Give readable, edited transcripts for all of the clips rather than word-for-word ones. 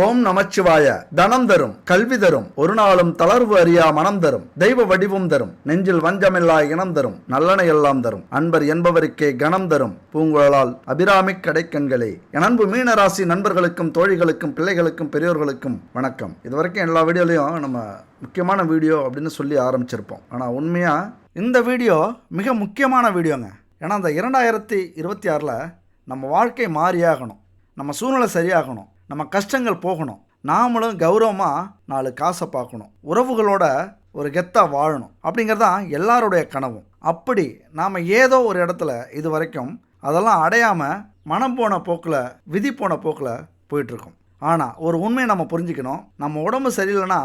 ஓம் நமச்சிவாய. தனம் தரும், கல்வி தரும், ஒரு நாளும் தளர்வு அறியா மனம் தரும், தெய்வ வடிவும் தரும், நெஞ்சில் வஞ்சமில்லா இனம் தரும், நல்லனை எல்லாம் தரும், அன்பர் என்பவருக்கே கணம் தரும், பூங்குழலால் அபிராமி கடைக்கண்களே. என் அன்பு மீனராசி நண்பர்களுக்கும் தோழிகளுக்கும் பிள்ளைகளுக்கும் பெரியோர்களுக்கும் வணக்கம். இதுவரைக்கும் எல்லா வீடியோலையும் நம்ம முக்கியமான வீடியோ அப்படின்னு சொல்லி ஆரம்பிச்சிருப்போம். ஆனால் உண்மையாக இந்த வீடியோ மிக முக்கியமான வீடியோங்க. ஏன்னா அந்த 2026 நம்ம வாழ்க்கை மாறியாகணும், நம்ம சூழ்நிலை சரியாகணும், நம்ம கஷ்டங்கள் போகணும், நாமளும் கௌரவமாக 4 காசை பார்க்கணும், உறவுகளோட ஒரு கெத்தாக வாழணும் அப்படிங்கிறதான் எல்லாருடைய கனவும். அப்படி நாம் ஏதோ ஒரு இடத்துல இது வரைக்கும் அதெல்லாம் அடையாமல் மனம் போன போக்கில் விதி போன போக்கில் போயிட்டுருக்கோம். ஆனால் ஒரு உண்மையை நம்ம புரிஞ்சுக்கணும், நம்ம உடம்பு சரியில்லைன்னா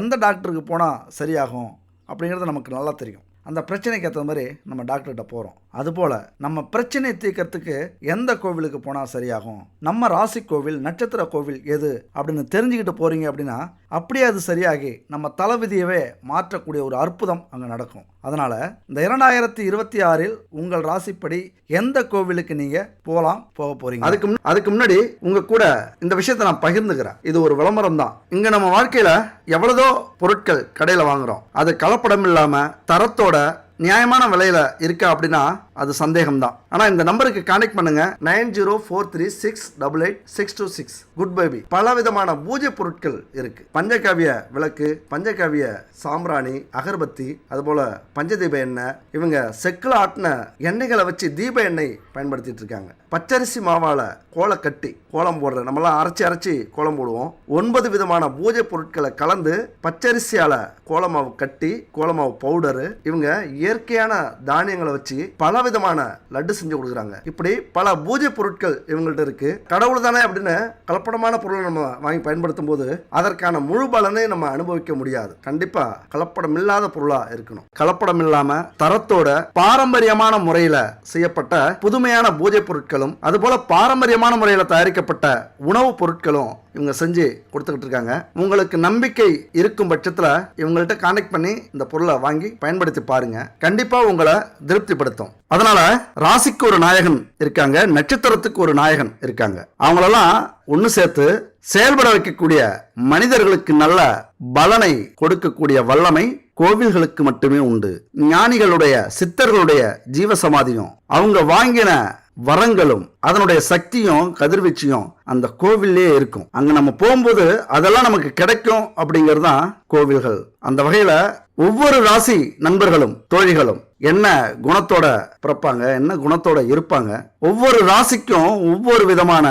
எந்த டாக்டருக்கு போனால் சரியாகும் அப்படிங்கிறது நமக்கு நல்லா தெரியும். அந்த பிரச்சனைக்கு ஏற்ற மாதிரி நம்ம டாக்டர்கிட்ட போகிறோம். அதுபோல் நம்ம பிரச்சனையை தீர்க்கறதுக்கு எந்த கோவிலுக்கு போனால் சரியாகும், நம்ம ராசி கோவில் நட்சத்திர கோவில் எது அப்படின்னு தெரிஞ்சுக்கிட்டு போகிறீங்க அப்படின்னா அப்படியே அது சரியாகி நம்ம தலைவிதியவே மாற்றக்கூடிய ஒரு அற்புதம் அங்கே நடக்கும். அதனால் இந்த 2026 உங்கள் ராசிப்படி எந்த கோவிலுக்கு நீங்கள் போக போகிறீங்க. அதுக்கு முன்னாடி உங்கள் கூட இந்த விஷயத்தை நான் பகிர்ந்துக்கிறேன். இது ஒரு விளம்பரம் தான். இங்கே நம்ம வாழ்க்கையில் எவ்வளதோ பொருட்கள் கடையில் வாங்குகிறோம், அது கலப்படம் இல்லாமல் தரத்தோட நியாயமான விலையில இருக்கா அப்படின்னா அது சந்தேகம்தான். ஆனால் இந்த நம்பருக்கு கான்டெக்ட் பண்ணுங்க 9043368826. Good baby. பல விதமான பூஜை பொருட்கள் இருக்கு. பஞ்சகாவிய விளக்கு, பஞ்சகாவிய சாம்பிராணி, அகர்பத்தி, அதுபோல பஞ்சதீப எண்ணெய், இவங்க செக்கில் ஆட்டின எண்ணெய்களை வச்சு தீப எண்ணெய் பயன்படுத்திட்டு இருக்காங்க. பச்சரிசி மாவால கோலம் கட்டி கோலம் போடுற, நம்மளாம் அரைச்சி கோலம் போடுவோம். 9 விதமான பூஜை பொருட்களை கலந்து பச்சரிசியால கோலமாவு கட்டி, கோலமாவு பவுடரு, இவங்க இயற்கையான தானியங்களை வச்சு பல விதமான லட்டு செஞ்சு கொடுக்குறாங்க. இப்படி பல பூஜை பொருட்கள் இவங்கள்ட்ட இருக்கு. கடவுள் தானே அப்படின்னு கலப்படமான பொருளை நம்ம வாங்கி பயன்படுத்தும் போது அதற்கான முழு பலனை நம்ம அனுபவிக்க முடியாது. கண்டிப்பா கலப்படம் இல்லாத பொருளா இருக்கணும். கலப்படம் இல்லாம தரத்தோட பாரம்பரியமான முறையில செய்யப்பட்ட புதுமையான பூஜை பொருட்களும் அதுபோல பாரம்பரியமான முறையில் தயாரிக்கப்பட்ட உணவுப் பொருட்களும் இவங்க செஞ்சு கொடுத்துக்கிட்டு இருக்காங்க. உங்களுக்கு நம்பிக்கை இருக்கும் பட்சத்தில் இவங்கள்ட்ட கான்டெக்ட் பண்ணி இந்த பொருளை வாங்கி பயன்படுத்தி பாருங்க. கண்டிப்பா உங்களை திருப்திப்படுத்தும். அதனால ராசிக்கு ஒரு நாயகன் இருக்காங்க, நட்சத்திரத்துக்கு ஒரு நாயகன் இருக்காங்க. அவங்களெல்லாம் ஒன்று சேர்த்து செயல்பட வைக்கக்கூடிய, மனிதர்களுக்கு நல்ல பலனை கொடுக்கக்கூடிய வல்லமை கோவில்களுக்கு மட்டுமே உண்டு. ஞானிகளுடைய சித்தர்களுடைய ஜீவசமாதியும் அவங்க வாங்கின வரங்களும் அதனுடைய சக்தியும் கதிர்வீச்சியும் அந்த கோவிலே இருக்கும். அங்க நம்ம போகும்போது அதெல்லாம் நமக்கு கிடைக்கும் அப்படிங்கிறது தான் கோவில்கள். அந்த வகையில ஒவ்வொரு ராசி நண்பர்களும் தோழிகளும் என்ன குணத்தோட பிறப்பாங்க, என்ன குணத்தோட இருப்பாங்க, ஒவ்வொரு ராசிக்கும் ஒவ்வொரு விதமான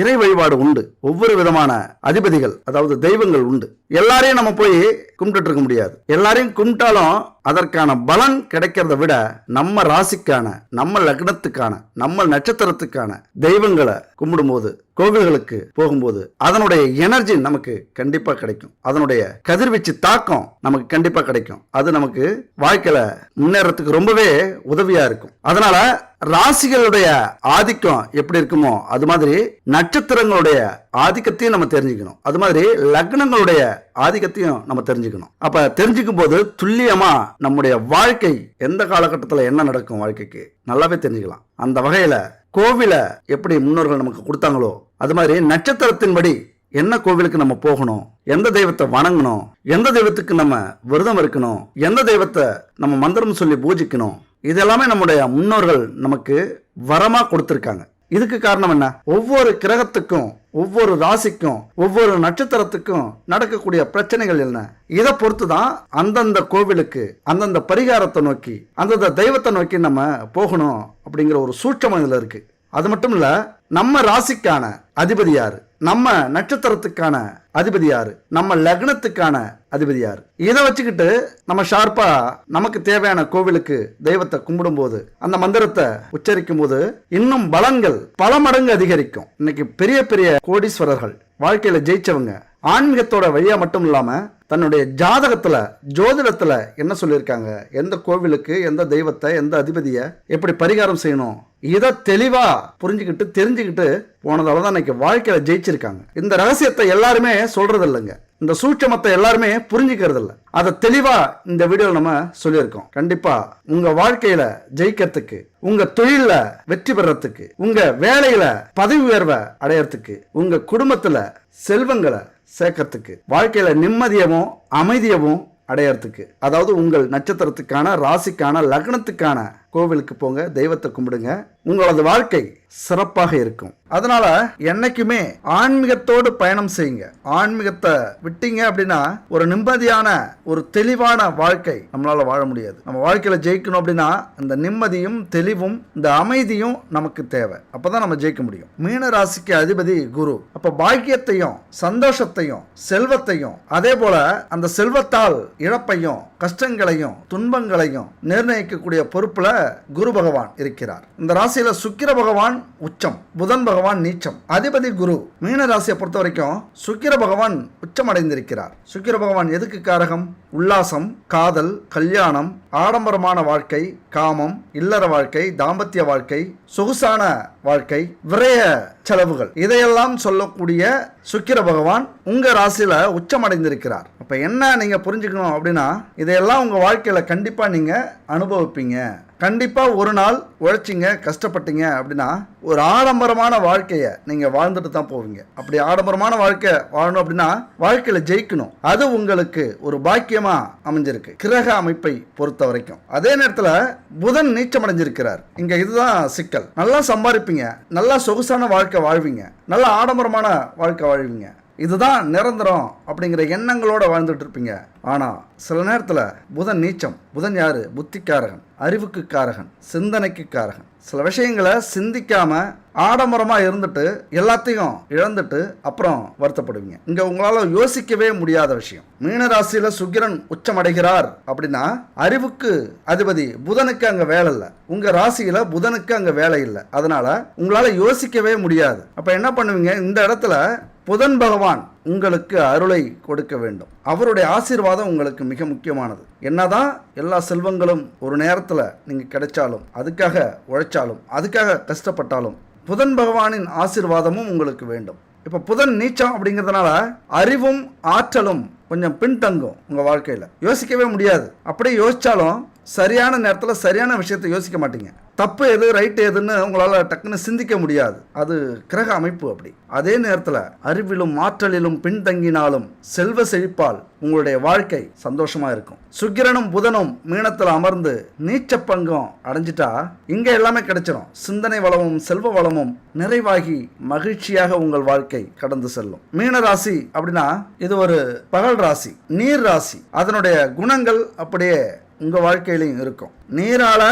இறை வழிபாடு உண்டு, ஒவ்வொரு விதமான அதிபதிகள் அதாவது தெய்வங்கள் உண்டு. எல்லாரையும் நம்ம போய் கும்பிட்டு இருக்க முடியாது. எல்லாரையும் கும்பிட்டாலும் அதற்கான பலன் கிடைக்கிறத விட நம்ம ராசிக்கான, நம்ம லக்னத்துக்கான, நம்ம நட்சத்திரத்துக்கான தெய்வங்களை கும்பிடும்போது, கோவில்களுக்கு போகும்போது அதனுடைய எனர்ஜி நமக்கு கண்டிப்பா கிடைக்கும். அதனுடைய கதிர்வீச்சு தாக்கம் நமக்கு கண்டிப்பா கிடைக்கும். அது நமக்கு வாழ்க்கையில முன்னேறத்துக்கு ரொம்பவே உதவியா இருக்கும். அதனால ராசிகளுடைய ஆதிக்கம் எப்படி இருக்குமோ அது மாதிரி நட்சத்திரங்களுடைய ஆதிக்கத்தையும் நம்ம தெரிஞ்சுக்கணும். அது மாதிரி லக்னங்களுடைய ஆதிக்கத்தையும் நம்ம தெரிஞ்சுக்கணும். அப்ப தெரிஞ்சுக்கும் போது துல்லியமா நம்முடைய வாழ்க்கை எந்த காலகட்டத்தில் என்ன நடக்கும் வாழ்க்கைக்கு நல்லாவே தெரிஞ்சுக்கலாம். அந்த வகையில கோவில எப்படி முன்னோர்கள் நமக்கு கொடுத்தாங்களோ அது மாதிரி நட்சத்திரத்தின்படி என்ன கோவிலுக்கு நம்ம போகணும், எந்த தெய்வத்தை வணங்கணும், எந்த தெய்வத்துக்கு நம்ம விரதம் இருக்கணும், எந்த தெய்வத்தை நம்ம மந்திரம் சொல்லி பூஜிக்கணும், இதெல்லாமே நம்முடைய முன்னோர்கள் நமக்கு வரமா கொடுத்திருக்காங்க. இதுக்கு காரணம் என்ன? ஒவ்வொரு கிரகத்துக்கும், ஒவ்வொரு ராசிக்கும், ஒவ்வொரு நட்சத்திரத்துக்கும் நடக்கக்கூடிய பிரச்சனைகள் என்ன, இதை பொறுத்து தான் அந்தந்த கோவிலுக்கு அந்தந்த பரிகாரத்தை நோக்கி அந்தந்த தெய்வத்தை நோக்கி நம்ம போகணும் அப்படிங்கிற ஒரு சூட்சமம் இதுல இருக்கு. அது மட்டும் இல்ல, நம்ம ராசிக்கான அதிபதி யாரு, நம்ம நட்சத்திரத்துக்கான அதிபதி யாரு, நம்ம லக்னத்துக்கான அதிபதி யாரு, இதை வச்சுக்கிட்டு நம்ம ஷார்ப்பா நமக்கு தேவையான கோவிலுக்கு தெய்வத்தை கும்பிடும் போது, அந்த மந்திரத்தை உச்சரிக்கும் போது இன்னும் பலன்கள் பல மடங்கு அதிகரிக்கும். இன்னைக்கு பெரிய பெரிய கோடீஸ்வரர்கள், வாழ்க்கையில ஜெயிச்சவங்க, ஆன்மீகத்தோட வழியா மட்டும் இல்லாம தன்னுடைய ஜாதகத்துல, ஜோதிடத்துல என்ன சொல்லியிருக்காங்க, எந்த கோவிலுக்கு எந்த தெய்வத்தை எந்த அதிபதியை எப்படி பரிகாரம் செய்யணும் இதை தெளிவா புரிஞ்சுக்கிட்டு தெரிஞ்சுக்கிட்டு போனதால தான் இன்னைக்கு வாழ்க்கையில ஜெயிச்சிருக்காங்க. இந்த ரகசியத்தை எல்லாருமே சொல்றது இல்லைங்க, இந்த சூட்சமத்தை எல்லாருமே புரிஞ்சுக்கிறது இல்லை. அதை தெளிவா இந்த வீடியோவில் நம்ம சொல்லியிருக்கோம். கண்டிப்பா உங்க வாழ்க்கையில ஜெயிக்கிறதுக்கு, உங்க தொழில வெற்றி பெறறதுக்கு, உங்க வேலையில பதவி உயர்வை அடையறதுக்கு, உங்க குடும்பத்துல செல்வங்களை சேர்க்கறதுக்கு, வாழ்க்கையில நிம்மதியவும் அமைதியவும் அடையறதுக்கு, அதாவது உங்கள் நட்சத்திரத்துக்கான ராசிக்கான லக்னத்துக்கான கோவிலுக்கு போங்க, தெய்வத்தை கும்பிடுங்க, உங்களது வாழ்க்கை சிறப்பாக இருக்கும். அதனால என்னைக்குமே ஆன்மீகத்தோடு பயணம் செய்யுங்க. ஆன்மீகத்தை விட்டீங்க அப்படின்னா ஒரு நிம்மதியான ஒரு தெளிவான வாழ்க்கை நம்மளால வாழ முடியாது. நம்ம வாழ்க்கையில ஜெயிக்கணும் அப்படின்னா இந்த நிம்மதியும் தெளிவும் இந்த அமைதியும் நமக்கு தேவை. அப்பதான் நம்ம ஜெயிக்க முடியும். மீன ராசிக்கு அதிபதி குரு. அப்ப பாக்கியத்தையும் சந்தோஷத்தையும் செல்வத்தையும் அதே போல அந்த செல்வத்தால் இழப்பையும் கஷ்டங்களையும் துன்பங்களையும் நிர்ணயிக்கக்கூடிய பொறுப்புல குரு பகவான் இருக்கிறார். இந்த ராசியில சுக்கிர பகவான் உச்சம், புதன் பகவான் நீச்சம், அதிபதி குரு. மீன ராசியை பொறுத்த வரைக்கும் சுக்கிர பகவான் உச்சம் அடைந்திருக்கிறார். சுக்கிர பகவான் எதுக்கு காரகம்? உல்லாசம், காதல், கல்யாணம், ஆடம்பரமான வாழ்க்கை, காமம், இல்லற வாழ்க்கை, தாம்பத்திய வாழ்க்கை, சொகுசான வாழ்க்கை, விரய செலவுகள், இதையெல்லாம் சொல்லக்கூடிய சுக்கிர பகவான் உங்க ராசியில உச்சம் அடைந்திருக்கிறார். அப்ப என்ன நீங்க புரிஞ்சுக்கணும் அப்படின்னா, இதையெல்லாம் உங்க வாழ்க்கையில கண்டிப்பா நீங்க அனுபவிப்பீங்க. கண்டிப்பா ஒரு நாள் உழைச்சிங்க, கஷ்டப்பட்டீங்க அப்படின்னா ஒரு ஆடம்பரமான வாழ்க்கையை நீங்க வாழ்ந்துட்டு தான் போவீங்க. அப்படி ஆடம்பரமான வாழ்க்கை வாழணும் அப்படின்னா வாழ்க்கையில ஜெயிக்கணும். அது உங்களுக்கு ஒரு பாக்கியமா அமைஞ்சிருக்கு கிரக அமைப்பை பொறுத்த வரைக்கும். அதே நேரத்துல புதன் நீச்சம் அடைஞ்சிருக்கிறார். இங்க இதுதான் சிக்கல். நல்லா சம்பாதிப்பீங்க, நல்லா சொகுசான வாழ்க்கை வாழ்வீங்க, நல்லா ஆடம்பரமான வாழ்க்கை வாழ்வீங்க, இதுதான் நிரந்தரம் அப்படிங்கிற எண்ணங்களோட வாழ்ந்துட்டு இருப்பீங்க. ஆனா சில நேரத்துல புதன் நீச்சம். புதன் யாரு? புத்திக்காரகன், அறிவுக்கு காரகன், சிந்தனைக்கு காரகன். சில விஷயங்களை சிந்திக்காம ஆடம்பரமா இருந்துட்டு எல்லாத்தையும் இழந்துட்டு அப்புறம் வருத்தப்படுவீங்க. இங்க உங்களால யோசிக்கவே முடியாத விஷயம். மீனராசியில சுக்கிரன் உச்சம் அடைகிறார் அப்படின்னா அறிவுக்கு அதிபதி புதனுக்கு அங்க வேலை இல்லை, உங்க ராசியில புதனுக்கு அங்க வேலை இல்லை. அதனால உங்களால யோசிக்கவே முடியாது. அப்ப என்ன பண்ணுவீங்க? இந்த இடத்துல புதன் பகவான் உங்களுக்கு அருளை கொடுக்க வேண்டும். அவருடைய ஆசீர்வாதம் உங்களுக்கு மிக முக்கியமானது. என்னதான் எல்லா செல்வங்களும் ஒரு நேரத்தில் நீங்க கிடைச்சாலும், அதுக்காக உழைச்சாலும், அதுக்காக கஷ்டப்பட்டாலும் புதன் பகவானின் ஆசீர்வாதமும் உங்களுக்கு வேண்டும். இப்போ புதன் நீச்சம் அப்படிங்கிறதுனால அறிவும் ஆற்றலும் கொஞ்சம் பின்தங்கும் உங்க வாழ்க்கையில. யோசிக்கவே முடியாது. அப்படியே யோசிச்சாலும் சரியான நேரத்தில் சரியான விஷயத்தை யோசிக்க மாட்டீங்க. தப்பு எது ரைட்டு எதுன்னு உங்களால் டக்குன்னு சிந்திக்க முடியாது. அது கிரக அமைப்பு அப்படி. அதே நேரத்தில் அறிவிலும் ஆற்றலிலும் பின்தங்கினாலும் செல்வ செழிப்பால் உங்களுடைய வாழ்க்கை சந்தோஷமா இருக்கும். சுக்கிரனும் புதனும் மீனத்தில் அமர்ந்து நீச்ச பங்கம் அடைஞ்சிட்டா இங்க எல்லாமே கிடைச்சிடும். சிந்தனை வளமும் செல்வ வளமும் நிறைவாகி மகிழ்ச்சியாக உங்கள் வாழ்க்கை கடந்து செல்லும். மீன ராசி அப்படின்னா இது ஒரு பகல் ராசி, நீர் ராசி. அதனுடைய குணங்கள் அப்படியே உங்க வாழ்க்கையிலையும் இருக்கும். நீரால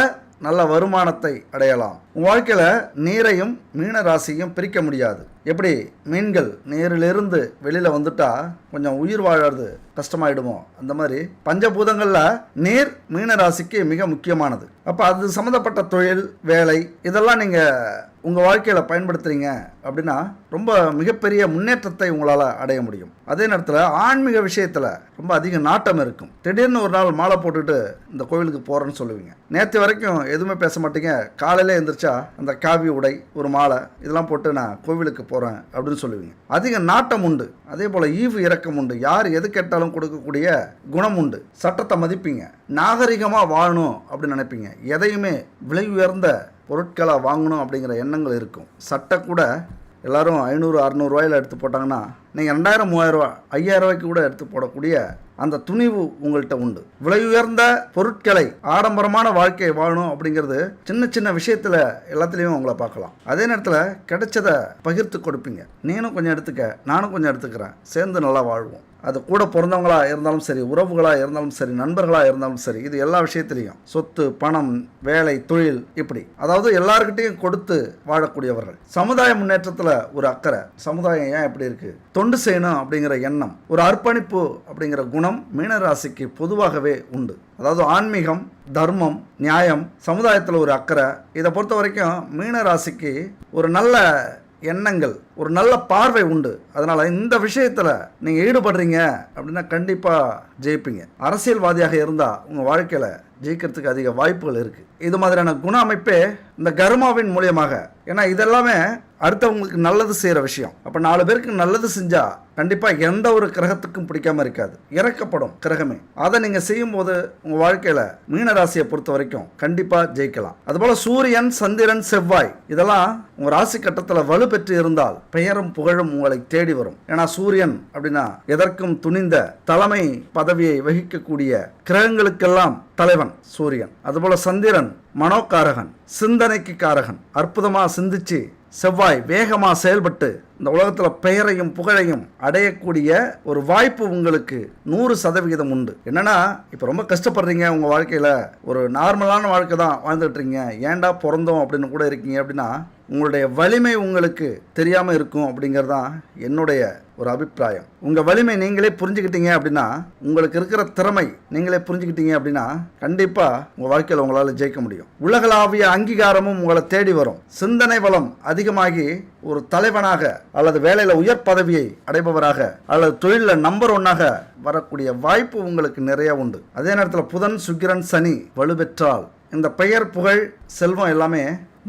நல்ல வருமானத்தை அடையலாம். உங்கள் வாழ்க்கையில் நீரையும் மீன ராசியும் பிரிக்க முடியாது. எப்படி மீன்கள் நீரிலிருந்து வெளியில் வந்துட்டா கொஞ்சம் உயிர் வாழறது கஷ்டமாயிடுமோ, அந்த மாதிரி பஞ்சபூதங்களில் நீர் மீன ராசிக்கு மிக முக்கியமானது. அப்போ அது சம்மந்தப்பட்ட தொழில், வேலை இதெல்லாம் நீங்கள் உங்கள் வாழ்க்கையில் பயன்படுத்துகிறீங்க அப்படின்னா ரொம்ப மிகப்பெரிய முன்னேற்றத்தை உங்களால் அடைய முடியும். அதே நேரத்தில் ஆன்மீக விஷயத்தில் ரொம்ப அதிக நாட்டம் இருக்கும். திடீர்னு ஒரு நாள் மாலை போட்டுட்டு இந்த கோவிலுக்கு போகிறேன்னு சொல்லுவீங்க. நேற்று வரைக்கும் எதுவுமே பேச மாட்டீங்க. காலையில் எழுந்திரிச்சா அந்த காவி உடை, ஒரு மாலை இதெல்லாம் போட்டு நான் கோவிலுக்கு போகிறேன் அப்படின்னு சொல்லுவீங்க. அதிக நாட்டம் உண்டு. அதே போல் ஈவு இரக்கம் உண்டு. யார் எது கேட்டாலும் கொடுக்கக்கூடிய குணம் உண்டு. சட்டத்தை மதிப்பீங்க. நாகரிகமாக வாழணும் அப்படின்னு நினைப்பீங்க. எதையுமே விலை உயர்ந்த பொருட்களை வாங்கணும் அப்படிங்கிற எண்ணங்கள் இருக்கும். சட்டை கூட எல்லாரும் 500-600 ரூபாயில் எடுத்து போட்டாங்கன்னா நீங்கள் 2000, 3000 ரூபா, 5000 ரூபாய்க்கு கூட எடுத்து போடக்கூடிய அந்த துணிவு உங்கள்கிட்ட உண்டு. விலை உயர்ந்த பொருட்களை, ஆடம்பரமான வாழ்க்கையை வாழணும் அப்படிங்கிறது சின்ன சின்ன விஷயத்தில் எல்லாத்துலேயும் உங்களை பார்க்கலாம். அதே நேரத்தில் கிடைச்சதை பகிர்ந்து கொடுப்பீங்க. நீனும் கொஞ்சம் எடுத்துக்க, நானும் கொஞ்சம் எடுத்துக்கிறேன், சேர்ந்து நல்லா வாழ்வோம். அது கூட பிறந்தவங்களாக இருந்தாலும் சரி, உறவுகளாக இருந்தாலும் சரி, நண்பர்களாக இருந்தாலும் சரி, இது எல்லா விஷயத்திலையும் சொத்து, பணம், வேலை, தொழில் இப்படி அதாவது எல்லாருக்கிட்டையும் கொடுத்து வாழக்கூடியவர்கள். சமுதாய முன்னேற்றத்தில் ஒரு அக்கறை. சமுதாயம் ஏன் இப்படி இருக்கு, தொண்டு செய்யணும் அப்படிங்கிற எண்ணம், ஒரு அர்ப்பணிப்பு அப்படிங்கிற குணம் மீனராசிக்கு பொதுவாகவே உண்டு. அதாவது ஆன்மீகம், தர்மம், நியாயம், சமுதாயத்தில் ஒரு அக்கறை. இதை பொறுத்த வரைக்கும் மீனராசிக்கு ஒரு நல்ல எண்ணங்கள், ஒரு நல்ல பார்வை உண்டு. அதனால் இந்த விஷயத்தில் நீங்கள் ஈடுபடுறீங்க அப்படின்னா கண்டிப்பாக ஜெயிப்பீங்க. அரசியல்வாதியாக இருந்தால் உங்கள் வாழ்க்கையில் ஜெயிக்கிறதுக்கு அதிக வாய்ப்புகள் இருக்குது. இது மாதிரியான குண அமைப்பே இந்த கர்மாவின் மூலியமாக, ஏன்னா இதெல்லாமே அடுத்தவங்களுக்கு நல்லது செய்கிற விஷயம். அப்போ 4 பேருக்கு நல்லது செஞ்சால் கண்டிப்பாக எந்த ஒரு கிரகத்துக்கும் பிடிக்காம இருக்காது, இறக்கப்படும் கிரகமே. அதை நீங்கள் செய்யும்போது உங்கள் வாழ்க்கையில் மீனராசியை பொறுத்த வரைக்கும் கண்டிப்பாக ஜெயிக்கலாம். அதுபோல் சூரியன், சந்திரன், செவ்வாய் இதெல்லாம் உங்கள் ராசி கட்டத்தில் வலு பெற்று இருந்தால் பெயரும் புகழும் உங்களை தேடி வரும். ஏன்னா சூரியன் அப்படின்னா எதற்கும் துணிந்த தலைமை பதவியை வகிக்கக்கூடிய கிரகங்களுக்கெல்லாம் தலைவன் சூரியன். அதுபோல சந்திரன் மனோகாரகன், சிந்தனைக்கு காரகன். அற்புதமாக சிந்திச்சு செவ்வாய் வேகமாக செயல்பட்டு இந்த உலகத்தில் பெயரையும் புகழையும் அடையக்கூடிய ஒரு வாய்ப்பு உங்களுக்கு 100% உண்டு. என்னன்னா இப்போ ரொம்ப கஷ்டப்படுறீங்க, உங்கள் வாழ்க்கையில் ஒரு நார்மலான வாழ்க்கை தான் வாழ்ந்துட்டுருங்க, ஏன்டா பிறந்தோம் அப்படின்னு கூட இருக்கீங்க அப்படின்னா உங்களுடைய வலிமை உங்களுக்கு தெரியாமல் இருக்கும் அப்படிங்கிறது தான் என்னுடைய ஒரு அபிப்பிராயம். உங்கள் வலிமை நீங்களே புரிஞ்சுக்கிட்டீங்க அப்படின்னா, உங்களுக்கு இருக்கிற திறமை நீங்களே புரிஞ்சுக்கிட்டீங்க அப்படின்னா கண்டிப்பாக உங்கள் வாழ்க்கையில் உங்களால் ஜெயிக்க முடியும். உலகளாவிய அங்கீகாரமும் உங்களை தேடி வரும். சிந்தனை வளம் அதிகமாகி ஒரு தலைவனாக அல்லது வேலையில் உயர் பதவியை அடைபவராக அல்லது தொழிலில் நம்பர் 1ஆக வரக்கூடிய வாய்ப்பு உங்களுக்கு நிறைய உண்டு. அதே நேரத்தில் புதன், சுக்கிரன், சனி வலுப்பெற்றால் இந்த பெயர், புகழ், செல்வம் எல்லாமே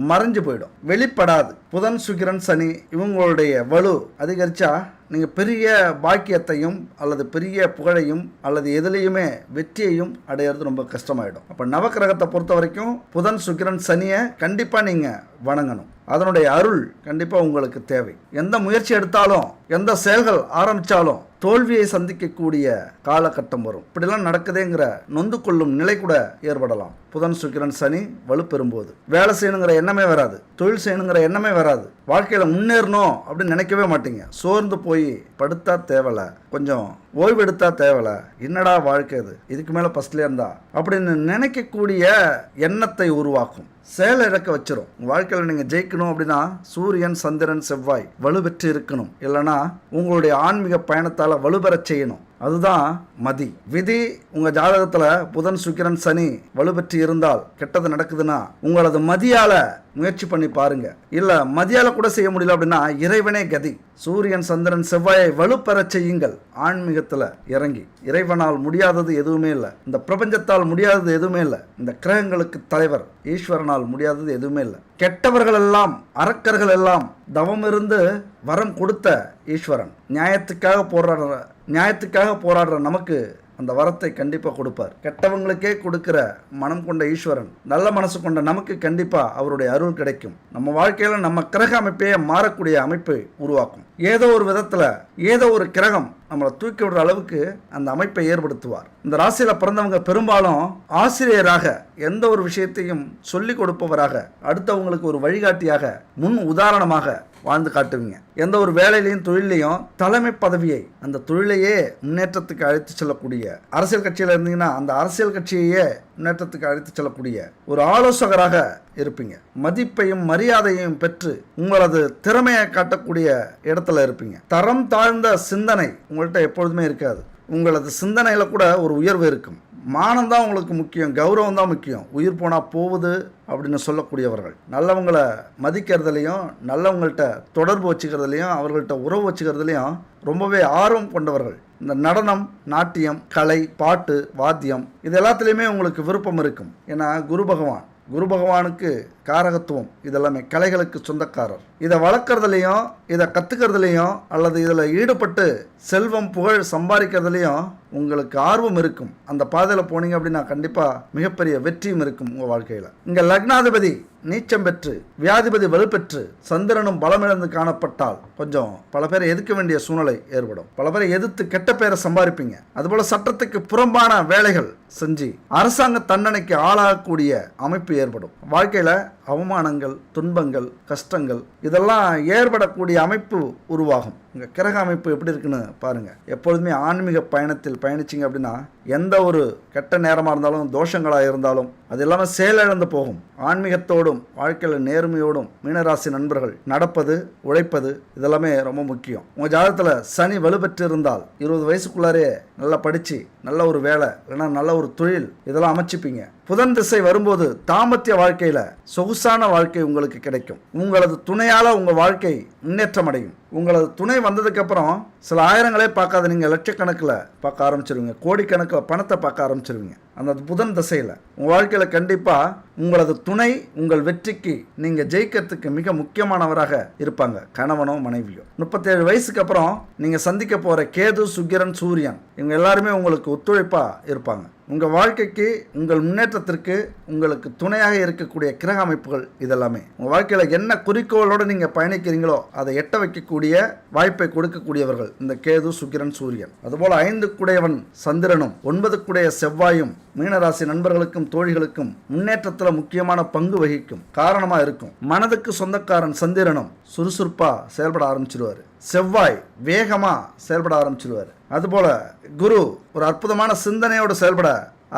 மறைஞ்சு போயிடும், வெளிப்படாது. புதன், சுக்கிரன், சனி இவங்களுடைய வலு அதிகரிச்சா நீங்கள் பெரிய பாக்கியத்தையும் அல்லது பெரிய புகழையும் அல்லது எதுலேயுமே வெற்றியையும் அடையிறது ரொம்ப கஷ்டமாயிடும். அப்போ நவக்கிரகத்தை பொறுத்த வரைக்கும் புதன், சுக்கிரன், சனியை கண்டிப்பாக நீங்கள் வணங்கணும். அதனுடைய அருள் கண்டிப்பாக உங்களுக்கு தேவை. எந்த முயற்சி எடுத்தாலும், எந்த செயல்கள் ஆரம்பித்தாலும் தோல்வியை சந்திக்கக்கூடிய காலகட்டம் வரும். இப்படிலாம் நடக்குதுங்கிற நொந்து கொள்ளும் நிலை கூட ஏற்படலாம். புதன், சுக்கிரன், சனி வலுப்பெறும்போது வேலை செய்யணுங்கிற எண்ணமே வராது, தொழில் செய்யணுங்கிற எண்ணமே வராது, வாழ்க்கையில் முன்னேறணும் அப்படின்னு நினைக்கவே மாட்டீங்க. சோர்ந்து போய் படுத்தா தேவலை, கொஞ்சம் ஓய்வெடுத்தா தேவலை, என்னடா வாழ்க்கை இது, இதுக்கு மேலே ஃபஸ்ட்லேயே இருந்தா அப்படின்னு நினைக்கக்கூடிய எண்ணத்தை உருவாக்கும், செயல் இழக்க வச்சிரும். வாழ்க்கையில் நீங்கள் ஜெயிக்கணும் அப்படின்னா சூரியன், சந்திரன், செவ்வாய் வலுப்பெற்று இருக்கணும். இல்லைனா உங்களுடைய ஆன்மீக பயணத்தால் வலுப்பெறச் செய்யணும். அதுதான் மதி. விதி உங்கள் ஜாதகத்தில் புதன், சுக்கிரன், சனி வலுப்பெற்று இருந்தால் கெட்டது நடக்குதுன்னா உங்களது மதியால் முயற்சி பண்ணி பாருங்க. இல்லை மதியால் கூட செய்ய முடியல அப்படின்னா இறைவனே கதி. சூரியன், சந்திரன், செவ்வாயை வலுப்பெறச் செய்யுங்கள். ஆன்மீகத்தில் இறங்கி இறைவனால் முடியாதது எதுவுமே இல்லை, இந்த பிரபஞ்சத்தால் முடியாதது எதுவுமே இல்லை, இந்த கிரகங்களுக்கு தலைவர் ஈஸ்வரனால் முடியாதது எதுவுமே இல்லை. கெட்டவர்கள் எல்லாம், அரக்கர்கள் எல்லாம் தவம் இருந்து வரம் கொடுத்த ஈஸ்வரன் நியாயத்துக்காக போராடுற நமக்கு அந்த வரத்தை கண்டிப்பாக கொடுப்பார். கெட்டவங்களுக்கே கொடுக்கிற மனம் கொண்ட ஈஸ்வரன் நல்ல மனசு கொண்ட நமக்கு கண்டிப்பாக அவருடைய அருள் கிடைக்கும். நம்ம வாழ்க்கையில் நம்ம கிரக அமைப்பையே மாறக்கூடிய அமைப்பை உருவாக்கும். ஏதோ ஒரு விதத்தில் ஏதோ ஒரு கிரகம் நம்மளை தூக்கி விடுற அளவுக்கு அந்த அமைப்பை ஏற்படுத்துவார். இந்த ராசியில் பிறந்தவங்க பெரும்பாலும் ஆசிரியராக, எந்த ஒரு விஷயத்தையும் சொல்லிக் கொடுப்பவராக, அடுத்தவங்களுக்கு ஒரு வழிகாட்டியாக, முன் உதாரணமாக வாழ்ந்து காட்டுவீங்க. எந்த ஒரு வேலையிலையும் தொழிலையும் தலைமை பதவியை, அந்த தொழிலையே முன்னேற்றத்துக்கு அழைத்து செல்லக்கூடிய, அரசியல் கட்சியில் இருந்தீங்கன்னா அந்த அரசியல் கட்சியையே முன்னேற்றத்துக்கு அழைத்து செல்லக்கூடிய ஒரு ஆலோசகராக இருப்பீங்க. மதிப்பையும் மரியாதையும் பெற்று உங்களது திறமையை காட்டக்கூடிய இடத்துல இருப்பீங்க. தரம் தாழ்ந்த சிந்தனை உங்கள்கிட்ட எப்பொழுதுமே இருக்காது. உங்களது சிந்தனையில் கூட ஒரு உயர்வு இருக்கும். மானம் தான் உங்களுக்கு முக்கியம், கௌரவம் தான் முக்கியம், உயிர் போனால் போகுது அப்படின்னு சொல்லக்கூடியவர்கள். நல்லவங்களை மதிக்கிறதுலையும், நல்லவங்கள்ட்ட தொடர்பு வச்சுக்கிறதுலையும், அவர்கள்ட்ட உறவு வச்சுக்கிறதுலையும் ரொம்பவே ஆர்வம் கொண்டவர்கள். இந்த நடனம், நாட்டியம், கலை, பாட்டு, வாத்தியம் இது எல்லாத்துலேயுமே உங்களுக்கு விருப்பம் இருக்கும். ஏன்னா குரு பகவானுக்கு காரகத்துவம் இதெல்லாமே கலைகளுக்கு சொந்தக்காரர். இதை வளர்க்குறதுலையும், இதை கற்றுக்கிறதுலையும் அல்லது இதில் ஈடுபட்டு செல்வம், புகழ் சம்பாதிக்கிறதுலையும் உங்களுக்கு ஆர்வம் இருக்கும். அந்த பாதையில் போனீங்க அப்படின்னா கண்டிப்பாக மிகப்பெரிய வெற்றியும் இருக்கும் உங்கள் வாழ்க்கையில். இங்கே லக்னாதிபதி நீச்சம் பெற்று, வியாதிபதி வலுப்பெற்று, சந்திரனும் பலமிழந்து காணப்பட்டால் கொஞ்சம் பல பேரை எதிர்க்க வேண்டிய சூழ்நிலை ஏற்படும். பல பேரை எதிர்த்து கெட்ட பேரை சம்பாதிப்பீங்க. அதுபோல் சட்டத்துக்கு புறம்பான வேலைகள் செஞ்சு அரசாங்க தண்டனைக்கு ஆளாகக்கூடிய அமைப்பு ஏற்படும். வாழ்க்கையில் அவமானங்கள், துன்பங்கள், கஷ்டங்கள் இதெல்லாம் ஏற்படக்கூடிய அமைப்பு உருவாகும். உங்கள் கிரக அமைப்பு எப்படி இருக்குன்னு பாருங்கள். எப்பொழுதுமே ஆன்மீக பயணத்தில் பயணிச்சிங்க அப்படின்னா எந்த ஒரு கெட்ட நேரமாக இருந்தாலும், தோஷங்களாக இருந்தாலும் அது எல்லாமே செயலிழந்து போகும். ஆன்மீகத்தோடும் வாழ்க்கையில் நேர்மையோடும் மீனராசி நண்பர்கள் நடப்பது, உழைப்பது இதெல்லாமே ரொம்ப முக்கியம். உங்கள் ஜாதகத்தில் சனி வலுப்பெற்று இருந்தால் 20 வயசுக்குள்ளாரே நல்லா படித்து நல்ல ஒரு வேலை இல்லைன்னா நல்ல ஒரு தொழில் இதெல்லாம் அமைச்சுப்பீங்க. புதன் திசை வரும்போது தாம்பத்திய வாழ்க்கையில சொகுசான வாழ்க்கை உங்களுக்கு கிடைக்கும். உங்களது துணையால உங்க வாழ்க்கை முன்னேற்றம் அடையும். உங்களது துணை வந்ததுக்கு அப்புறம் சில ஆயிரங்களே பார்க்காத நீங்க லட்சக்கணக்கில் பார்க்க ஆரம்பிச்சிருவீங்க, கோடிக்கணக்கில் பணத்தை பார்க்க ஆரம்பிச்சிருவீங்க அந்த புதன் திசையில. உங்க வாழ்க்கையில கண்டிப்பா உங்களது துணை உங்கள் வெற்றிக்கு நீங்க ஜெயிக்கிறதுக்கு மிக முக்கியமானவராக இருப்பாங்க, கணவனோ மனைவியோ. 37 வயசுக்கு அப்புறம் நீங்க சந்திக்க போற கேது, சுக்கிரன், சூரியன் இவங்க எல்லாருமே உங்களுக்கு ஒத்துழைப்பா இருப்பாங்க. உங்கள் வாழ்க்கைக்கு உங்கள் முன்னேற்றத்திற்கு உங்களுக்கு துணையாக இருக்கக்கூடிய கிரக அமைப்புகள் இதெல்லாமே உங்கள் வாழ்க்கையில் என்ன குறிக்கோளோடு நீங்கள் பயணிக்கிறீங்களோ அதை எட்ட வைக்கக்கூடிய வாய்ப்பை கொடுக்கக்கூடியவர்கள் இந்த கேது, சுக்கிரன், சூரியன். அதுபோல் 5 குடையவன் சந்திரனும் 9 குடைய செவ்வாயும் மீனராசி நண்பர்களுக்கும் தோழிகளுக்கும் முன்னேற்றத்தில் முக்கியமான பங்கு வகிக்கும் காரணமாக இருக்கும். மனதுக்கு சொந்தக்காரன் சந்திரனும் சுறுசுறுப்பா செயல்பட ஆரம்பிச்சிருவாரு. செவ்வாய் வேகமா செயல்பட ஆரம்பிச்சிருவாரு. அதுபோல குரு ஒரு அற்புதமான சிந்தனையோடு செயல்பட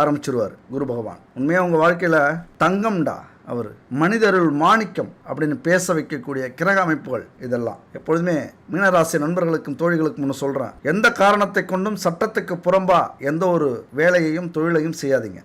ஆரம்பிச்சிருவார். குரு பகவான் உண்மையாக உங்கள் வாழ்க்கையில் தங்கம்டா, அவர் மனிதருள் மாணிக்கம் அப்படின்னு பேச வைக்கக்கூடிய கிரக அமைப்புகள் இதெல்லாம். எப்பொழுதுமே மீனராசி நண்பர்களுக்கும் தோழிகளுக்கும் ஒன்று சொல்கிறேன், எந்த காரணத்தை கொண்டும் சட்டத்துக்கு புறம்பா எந்த ஒரு வேலையையும் தொழிலையும் செய்யாதீங்க.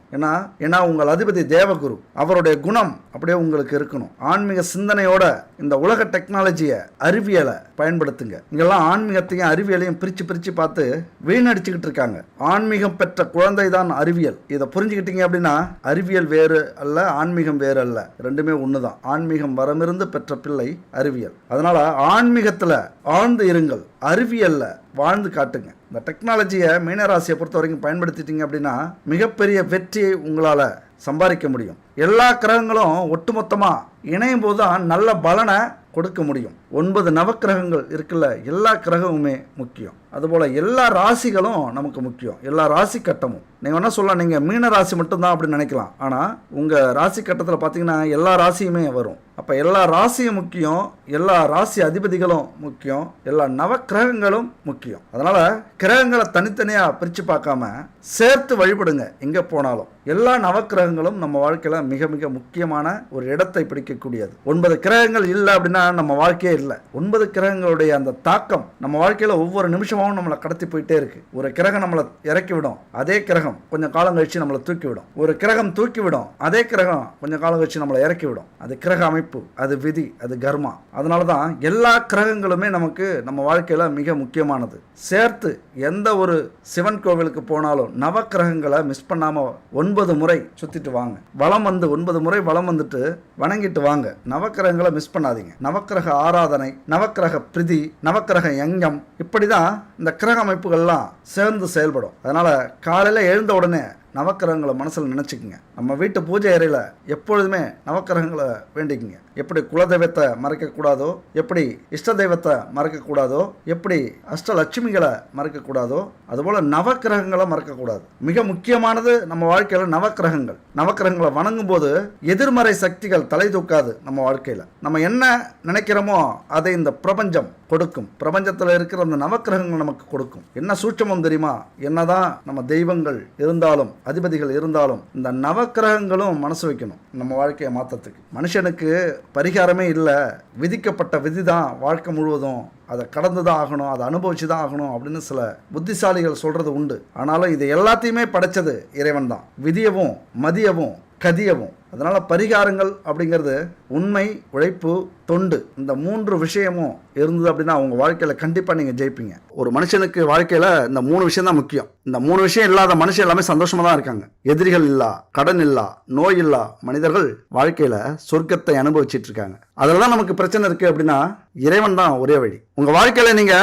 ஏன்னா உங்கள் அதிபதி தேவகுரு, அவருடைய குணம் அப்படியே உங்களுக்கு இருக்கணும். ஆன்மீக சிந்தனையோட இந்த உலக டெக்னாலஜியை, அறிவியலை பயன்படுத்துங்க. இங்கெல்லாம் ஆன்மீகத்தையும் அறிவியலையும் பிரித்து பார்த்து வீணடிச்சுக்கிட்டு இருக்காங்க. ஆன்மீகம் பெற்ற குழந்தை தான் அறிவியல். இதை புரிஞ்சுக்கிட்டீங்க அப்படின்னா அறிவியல் வேறு அல்ல, ஆன்மீகம் வேறு அல்ல, ரெண்டுமே ஒண்ணுதான். ஆன்மீகம் வரமிருந்து பெற்ற பிள்ளை அறிவியல். அதனால ஆன்மீகத்துல ஆழ்ந்து இருங்கள், அறிவியல்ல வாழ்ந்து காட்டுங்க. இந்த டெக்னாலஜியை மீனராசியை பொறுத்த வரைக்கும் பயன்படுத்திட்டீங்க அப்படின்னா மிகப்பெரிய வெற்றியை உங்களால சம்பாதிக்க முடியும். எல்லா கிரகங்களும் ஒட்டுமொத்தமா இணையும் போது தான் நல்ல பலனை கொடுக்க முடியும். 9 நவக்கிரகங்கள் இருக்குல்ல, எல்லா கிரகமுமே முக்கியம். அதுபோல் எல்லா ராசிகளும் நமக்கு முக்கியம், எல்லா ராசி கட்டமும். நீங்கள் என்ன சொல்லலாம், நீங்கள் மீன ராசி மட்டும்தான் அப்படின்னு நினைக்கலாம். ஆனால் உங்கள் ராசி கட்டத்தில் பார்த்தீங்கன்னா எல்லா ராசியுமே வரும். அப்போ எல்லா ராசியும் முக்கியம், எல்லா ராசி அதிபதிகளும் முக்கியம், எல்லா நவக்கிரகங்களும் முக்கியம். அதனால் கிரகங்களை தனித்தனியாக பிரித்து பார்க்காம சேர்த்து வழிபடுங்க. எங்கே போனாலும் எல்லா நவக்கிரகங்களும் நம்ம வாழ்க்கையில் மிக மிக முக்கியமான ஒரு இடத்தை பிடிக்கக்கூடியது. 9 கிரகங்கள் இல்லை அப்படின்னா நம்ம வாழ்க்கையே இல்லை. 9 கிரகங்களுடைய அந்த தாக்கம் நம்ம வாழ்க்கையில் ஒவ்வொரு நிமிஷமும் நம்மளை கடத்தி போயிட்டே இருக்கு. ஒரு கிரகம் நம்மளை இறக்கி விடும், அதே கிரகம் கொஞ்சம் காலம் கழிச்சு நம்மளை தூக்கி விடும். ஒரு கிரகம் தூக்கி விடும், அதே கிரகம் கொஞ்சம் காலம் கழிச்சு நம்மளை இறக்கி விடும். அது கிரக அமைப்பு, அது விதி, அது கர்மா. அதனால தான் எல்லா கிரகங்களுமே நமக்கு நம்ம வாழ்க்கையில் மிக முக்கியமானது. சேர்த்து எந்த ஒரு சிவன் கோவிலுக்கு போனாலும் நவக்கிரகங்களை மிஸ் பண்ணாமல் 9 முறை சுற்றிட்டு வாங்க. வலம் வந்து 9 முறை வலம் வந்துட்டு வணங்கிட்டு வாங்க. நவக்கிரகங்களை மிஸ் பண்ணாதீங்க. நவக்கிரக ஆராதனை, நவக்கிரக பிரீதி, நவக்கிரக யங்கம், இப்படிதான் இந்த கிரக அமைப்புகள்லாம் சேர்ந்து செயல்படும். அதனால காலையில் எழுந்த உடனே நவக்கிரகங்களை மனசில் நினச்சிக்கங்க. நம்ம வீட்டு பூஜை அறையில் எப்பொழுதுமே நவக்கிரகங்களை வேண்டிக்குங்க. எப்படி குலதெய்வத்தை மறக்கக்கூடாதோ, எப்படி இஷ்ட தெய்வத்தை மறக்கக்கூடாதோ, எப்படி அஷ்டலட்சுமிகளை மறக்கக்கூடாதோ, அதுபோல் நவக்கிரகங்களை மறக்கக்கூடாது. மிக முக்கியமானது நம்ம வாழ்க்கையில் நவக்கிரகங்கள். நவக்கிரகங்களை வணங்கும் போது எதிர்மறை சக்திகள் தலை தூக்காது. நம்ம வாழ்க்கையில் நம்ம என்ன நினைக்கிறோமோ அதை இந்த பிரபஞ்சம் கொடுக்கும். பிரபஞ்சத்தில் இருக்கிற அந்த நவக்கிரகங்கள் நமக்கு கொடுக்கும். என்ன சூட்சமம் தெரியுமா? என்னதான் நம்ம தெய்வங்கள் இருந்தாலும், அதிபதிகள் இருந்தாலும், இந்த நவக்கிரகங்களும் மனசு வைக்கணும் நம்ம வாழ்க்கையை மாற்றத்துக்கு. மனுஷனுக்கு பரிகாரமே இல்லை, விதிக்கப்பட்ட விதி தான் வாழ்க்கை முழுவதும், அதை கடந்து தான் ஆகணும், அதை அனுபவிச்சு தான் ஆகணும் அப்படின்னு சில புத்திசாலிகள் சொல்றது உண்டு. ஆனாலும் இது எல்லாத்தையுமே படைச்சது இறைவன் தான், விதியவும் மதியவும் கதியவும். அதனால பரிகாரங்கள் அப்படிங்கிறது உண்மை, உழைப்பு, தொண்டு, இந்த 3 விஷயமும் இருந்தது அப்படின்னா உங்க வாழ்க்கையில கண்டிப்பா நீங்க ஜெயிப்பீங்க. ஒரு மனுஷனுக்கு வாழ்க்கையில இந்த 3 விஷயம் தான் முக்கியம். இந்த 3 விஷயம் இல்லாத மனுஷன் எல்லாமே சந்தோஷமா தான் இருக்காங்க. எதிரிகள் இல்லா, கடன் இல்லா, நோய் இல்லா மனிதர்கள் வாழ்க்கையில சொர்க்கத்தை அனுபவிச்சுட்டு இருக்காங்க. அதெல்லாம் நமக்கு பிரச்சனை இருக்கு அப்படின்னா இறைவன் தான் ஒரே வழி. உங்க வாழ்க்கையில நீங்க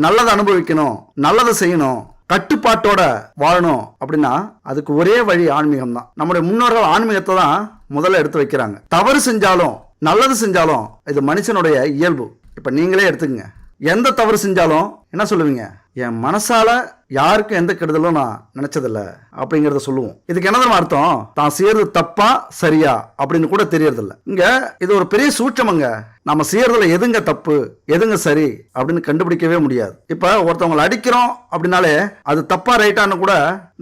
நல்லதை அனுபவிக்கணும், நல்லதை செய்யணும், கட்டுப்பாட்டோட வாழணும் அப்படின்னா அதுக்கு ஒரே வழி ஆன்மீகம் தான். நம்முடைய முன்னோர்கள் ஆன்மீகத்தை தான் முதல்ல எடுத்து வைக்கிறாங்க. தவறு செஞ்சாலும் நல்லது செஞ்சாலும் இது மனுஷனுடைய இயல்பு. இப்ப நீங்களே எடுத்துக்கங்க, எந்த தவறு செஞ்சாலும் என்ன சொல்லுவீங்க? என் மனசால யாருக்கும் எந்த கெடுதலும் நான் நினைச்சதில்ல அப்படிங்கிறத சொல்லுவோம். இதுக்கு என்ன அர்த்தம்? தான் செய்யறது தப்பா சரியா அப்படின்னு கூட தெரியறதில்ல. இங்க இது ஒரு பெரிய சூட்சமங்க. நம்ம செய்யறதுல எதுங்க தப்பு எதுங்க சரி அப்படின்னு கண்டுபிடிக்கவே முடியாது. இப்ப ஒருத்தவங்களை அடிக்கிறோம் அப்படின்னாலே அது தப்பா ரைட்டான்னு கூட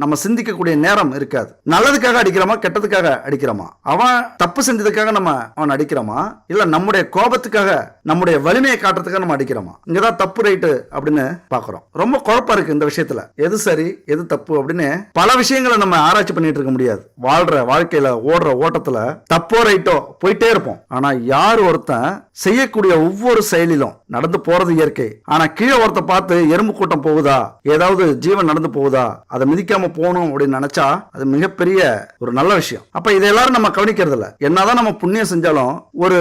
நம்ம சிந்திக்கக்கூடிய நேரம் இருக்காது. நல்லதுக்காக அடிக்கிறோமா, கெட்டதுக்காக அடிக்கிறோமா, அவன் தப்பு செஞ்சதுக்காக நம்ம அவன் அடிக்கிறோமா, இல்ல நம்முடைய கோபத்துக்காக நம்முடைய வலிமையை காட்டுறதுக்காக நம்ம அடிக்கிறோமா, இங்கதான் தப்பு ரைட்டு அப்படின்னு பாக்குறோம். ரொம்ப குழப்பம் இருக்கு இந்த விஷயத்துல, எது சரி எது தப்பு அப்படின்னு பல விஷயங்களை நம்ம ஆராய்ச்சி பண்ணிட்டு இருக்க முடியாது. வாழ்ற வாழ்க்கையில ஓடுற ஓட்டத்துல தப்போ ரைட்டோ போயிட்டே இருப்போம். ஆனா யார் ஒருத்தன் செய்யக்கூடிய ஒவ்வொரு செயலிலும் நடந்து போறது இயற்கை, ஆனா கீழே ஒருத்த பார்த்து எறும்பு கூட்டம் போகுதா, ஏதாவது ஜீவன் நடந்து போகுதா, அதை மிதிக்காம போகணும் அப்படின்னு நினைச்சா அது மிகப்பெரிய ஒரு நல்ல விஷயம். அப்ப இதை எல்லாரும் நம்ம கவனிக்கிறது இல்ல. என்னதான் நம்ம புண்ணியம் செஞ்சாலும் ஒரு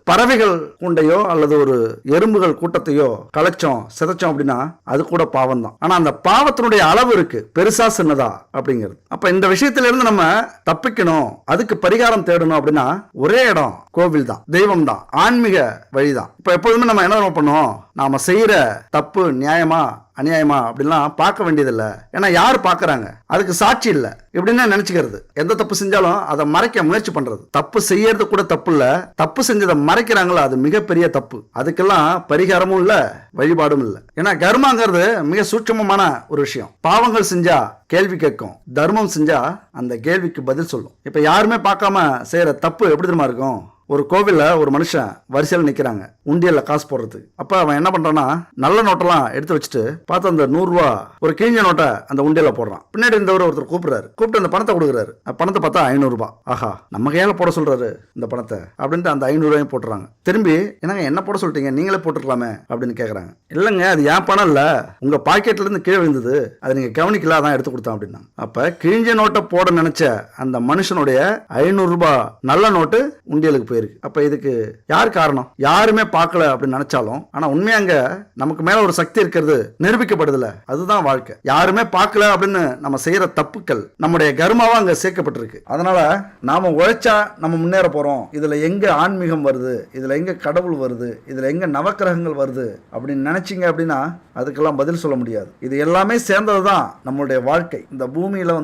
பறவைகள் கூண்டையோ அல்லது ஒரு எறும்புகள் கூட்டத்தையோ கலைச்சோம் சிதைச்சோம் அப்படின்னா அது கூட பாவம் தான். ஆனா அந்த பாவத்தினுடைய அளவு இருக்கு, பெருசா சின்னதா அப்படிங்கிறது. அப்ப இந்த விஷயத்துல இருந்து நம்ம தப்பிக்கணும், அதுக்கு பரிகாரம் தேடணும் அப்படின்னா ஒரே இடம் கோவில் தான், தெய்வம் தான், ஆன்மீக வழிதான். இப்ப எப்போதுமே நம்ம என்ன பண்ணுவோம், நாம செய்யற தப்பு நியாயமா அநியாயமா அப்படிலாம் பார்க்க வேண்டியதில்லை. ஏன்னா யார் பார்க்கறாங்க, அதுக்கு சாட்சி இல்லை இப்படின்னு நினைச்சுக்கிறது. எந்த தப்பு செஞ்சாலும் அதை மறைக்க முயற்சி பண்றது. தப்பு செய்யறது கூட தப்பு இல்ல, தப்பு செஞ்சதை மறைக்கிறாங்களா அது மிகப்பெரிய தப்பு. அதுக்கெல்லாம் பரிகாரமும் இல்ல, வழிபாடும் இல்லை. ஏன்னா கர்மாங்கிறது மிக சூட்சமமான ஒரு விஷயம். பாவங்கள் செஞ்சா கேள்வி கேட்கும், தர்மம் செஞ்சா அந்த கேள்விக்கு பதில் சொல்லும். இப்ப யாருமே பார்க்காம செய்யற தப்பு எப்படி தெரியுமா இருக்கும், ஒரு கோவில்ல ஒரு மனுஷன் வரிசையில் நிக்கிறாங்க உண்டியல்ல காசு போடுறதுக்கு. அப்ப அவன் என்ன பண்றான்னா நல்ல நோட்டெல்லாம் எடுத்து வச்சுட்டு பார்த்து அந்த 100 ரூபா ஒரு கிழிஞ்ச நோட்டை அந்த உண்டியல்ல போடுறான். பின்னாடி இருந்தவர் ஒருத்தர் கூப்பிடுறாரு, கூப்பிட்டு அந்த பணத்தை கொடுக்குறாரு. பணத்தை பார்த்தா 500 ரூபாய். ஆஹா, நம்ம கையால போட சொல்றாரு இந்த பணத்தை அப்படின்ட்டு அந்த 500 ரூபாயும் போட்டுறாங்க. திரும்பி என்னங்க என்ன போட சொல்லிட்டீங்க, நீங்களே போட்டுருக்கலாமே அப்படின்னு கேட்கறாங்க. இல்லைங்க அது ஏன் பணம் இல்ல, உங்க பாக்கெட்ல இருந்து கீழே விழுந்தது, அதை நீங்க கவனிக்கல, அதான் எடுத்து கொடுத்தோம் அப்படின்னா. அப்ப கிழிஞ்ச நோட்டை போட நினைச்ச அந்த மனுஷனுடைய 500 ரூபாய் நல்ல நோட்டு உண்டியலுக்கு போயிருக்கு. அப்ப இதுக்கு யார் காரணம், யாருமே பார்க்கல அப்படின்னு நினைச்சாலும் ஆனா உண்மையாங்க நமக்கு மேல ஒரு சக்தி இருக்கிறது நிரூபிக்கப்படுதுல, அதுதான் வாழ்க்கை. யாருமே பார்க்கல அப்படின்னு நம்ம செய்யற தப்புக்கள் நம்முடைய கர்மாவா அங்க சேர்க்கப்பட்டிருக்கு. அதனால நாம உழைச்சா நம்ம முன்னேற போறோம், இதுல எங்க ஆன்மீகம் வருது, இதுல எங்க கடவுள் வருது, இதுல எங்க நவக்கிரகங்கள் வருது அப்படின்னு நினைச்சீங்க அப்படின்னா அதுக்கெல்லாம் பதில் சொல்ல முடியாது. இது எல்லாமே சேர்ந்ததுதான் நம்மளுடைய வாழ்க்கை. இந்த பூமியில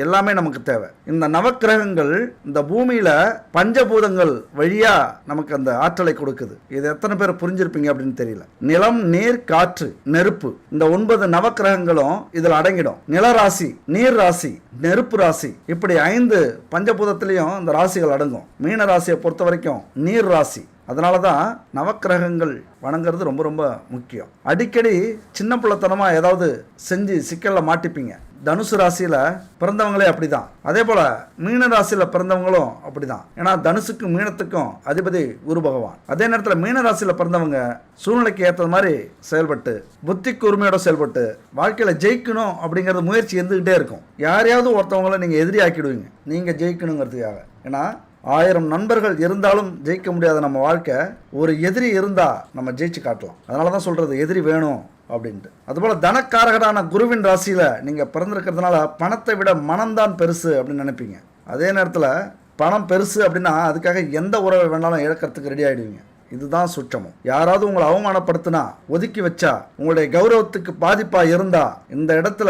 எல்லாமே நமக்கு தேவை. இந்த நவக்கிரகங்கள் இந்த பூமியில பஞ்சபூதங்கள் வழியா நமக்கு அந்த ஆற்றலை கொடுக்குது. இது எத்தனை பேர் புரிஞ்சிருப்பீங்க அப்படின்னு தெரியல. நிலம், நீர், காற்று, நெருப்பு, இந்த 9 நவக்கிரகங்களும் இதுல அடங்கிடும். நிலராசி, நீர் ராசி, நெருப்பு ராசி, இப்படி 5 பஞ்சபூதத்திலையும் இந்த ராசிகள் அடங்கும். மீன ராசியை பொறுத்த வரைக்கும் நீர் ராசி. அதனாலதான் நவக்கிரகங்கள் வணங்குறது ரொம்ப ரொம்ப முக்கியம். அடிக்கடி சின்ன பிள்ளைத்தனமா ஏதாவது செஞ்சு சிக்கல்ல மாட்டிப்பீங்க. தனுசு ராசியில பிறந்தவங்களே அப்படிதான், அதே போல மீன ராசியில பிறந்தவங்களும் அப்படிதான். ஏன்னா தனுசுக்கும் மீனத்துக்கும் அதிபதி குரு பகவான். அதே நேரத்தில் மீன ராசியில பிறந்தவங்க சூழ்நிலைக்கு ஏற்ற மாதிரி செயல்பட்டு புத்தி கூர்மையோட செயல்பட்டு வாழ்க்கையில ஜெயிக்கணும் அப்படிங்கறது முயற்சி இருந்துகிட்டே இருக்கும். யாரையாவது ஒருத்தவங்களை நீங்க எதிரி ஆக்கிடுவீங்க நீங்க ஜெயிக்கணுங்கிறதுக்காக. ஏன்னா 1000 நண்பர்கள் இருந்தாலும் ஜெயிக்க முடியாத நம்ம வாழ்க்கை, ஒரு எதிரி இருந்தா நம்ம ஜெயிச்சு காட்டலாம். அதனாலதான் சொல்றது எதிரி வேணும் அப்படின்ட்டு. அதுபோல தனக்காரகரான குருவின் ராசியில நீங்க பிறந்திருக்கிறதுனால பணத்தை விட மனம்தான் பெருசு அப்படின்னு நினைப்பீங்க. அதே நேரத்தில் பணம் பெருசு அப்படின்னா அதுக்காக எந்த உறவை வேணாலும் இழக்கிறதுக்கு ரெடி ஆயிடுவீங்க. இதுதான் சுற்றமும். யாராவது உங்களை அவமானப்படுத்தினா, ஒதுக்கி வச்சா, உங்களுடைய கௌரவத்துக்கு பாதிப்பா இருந்தா இந்த இடத்துல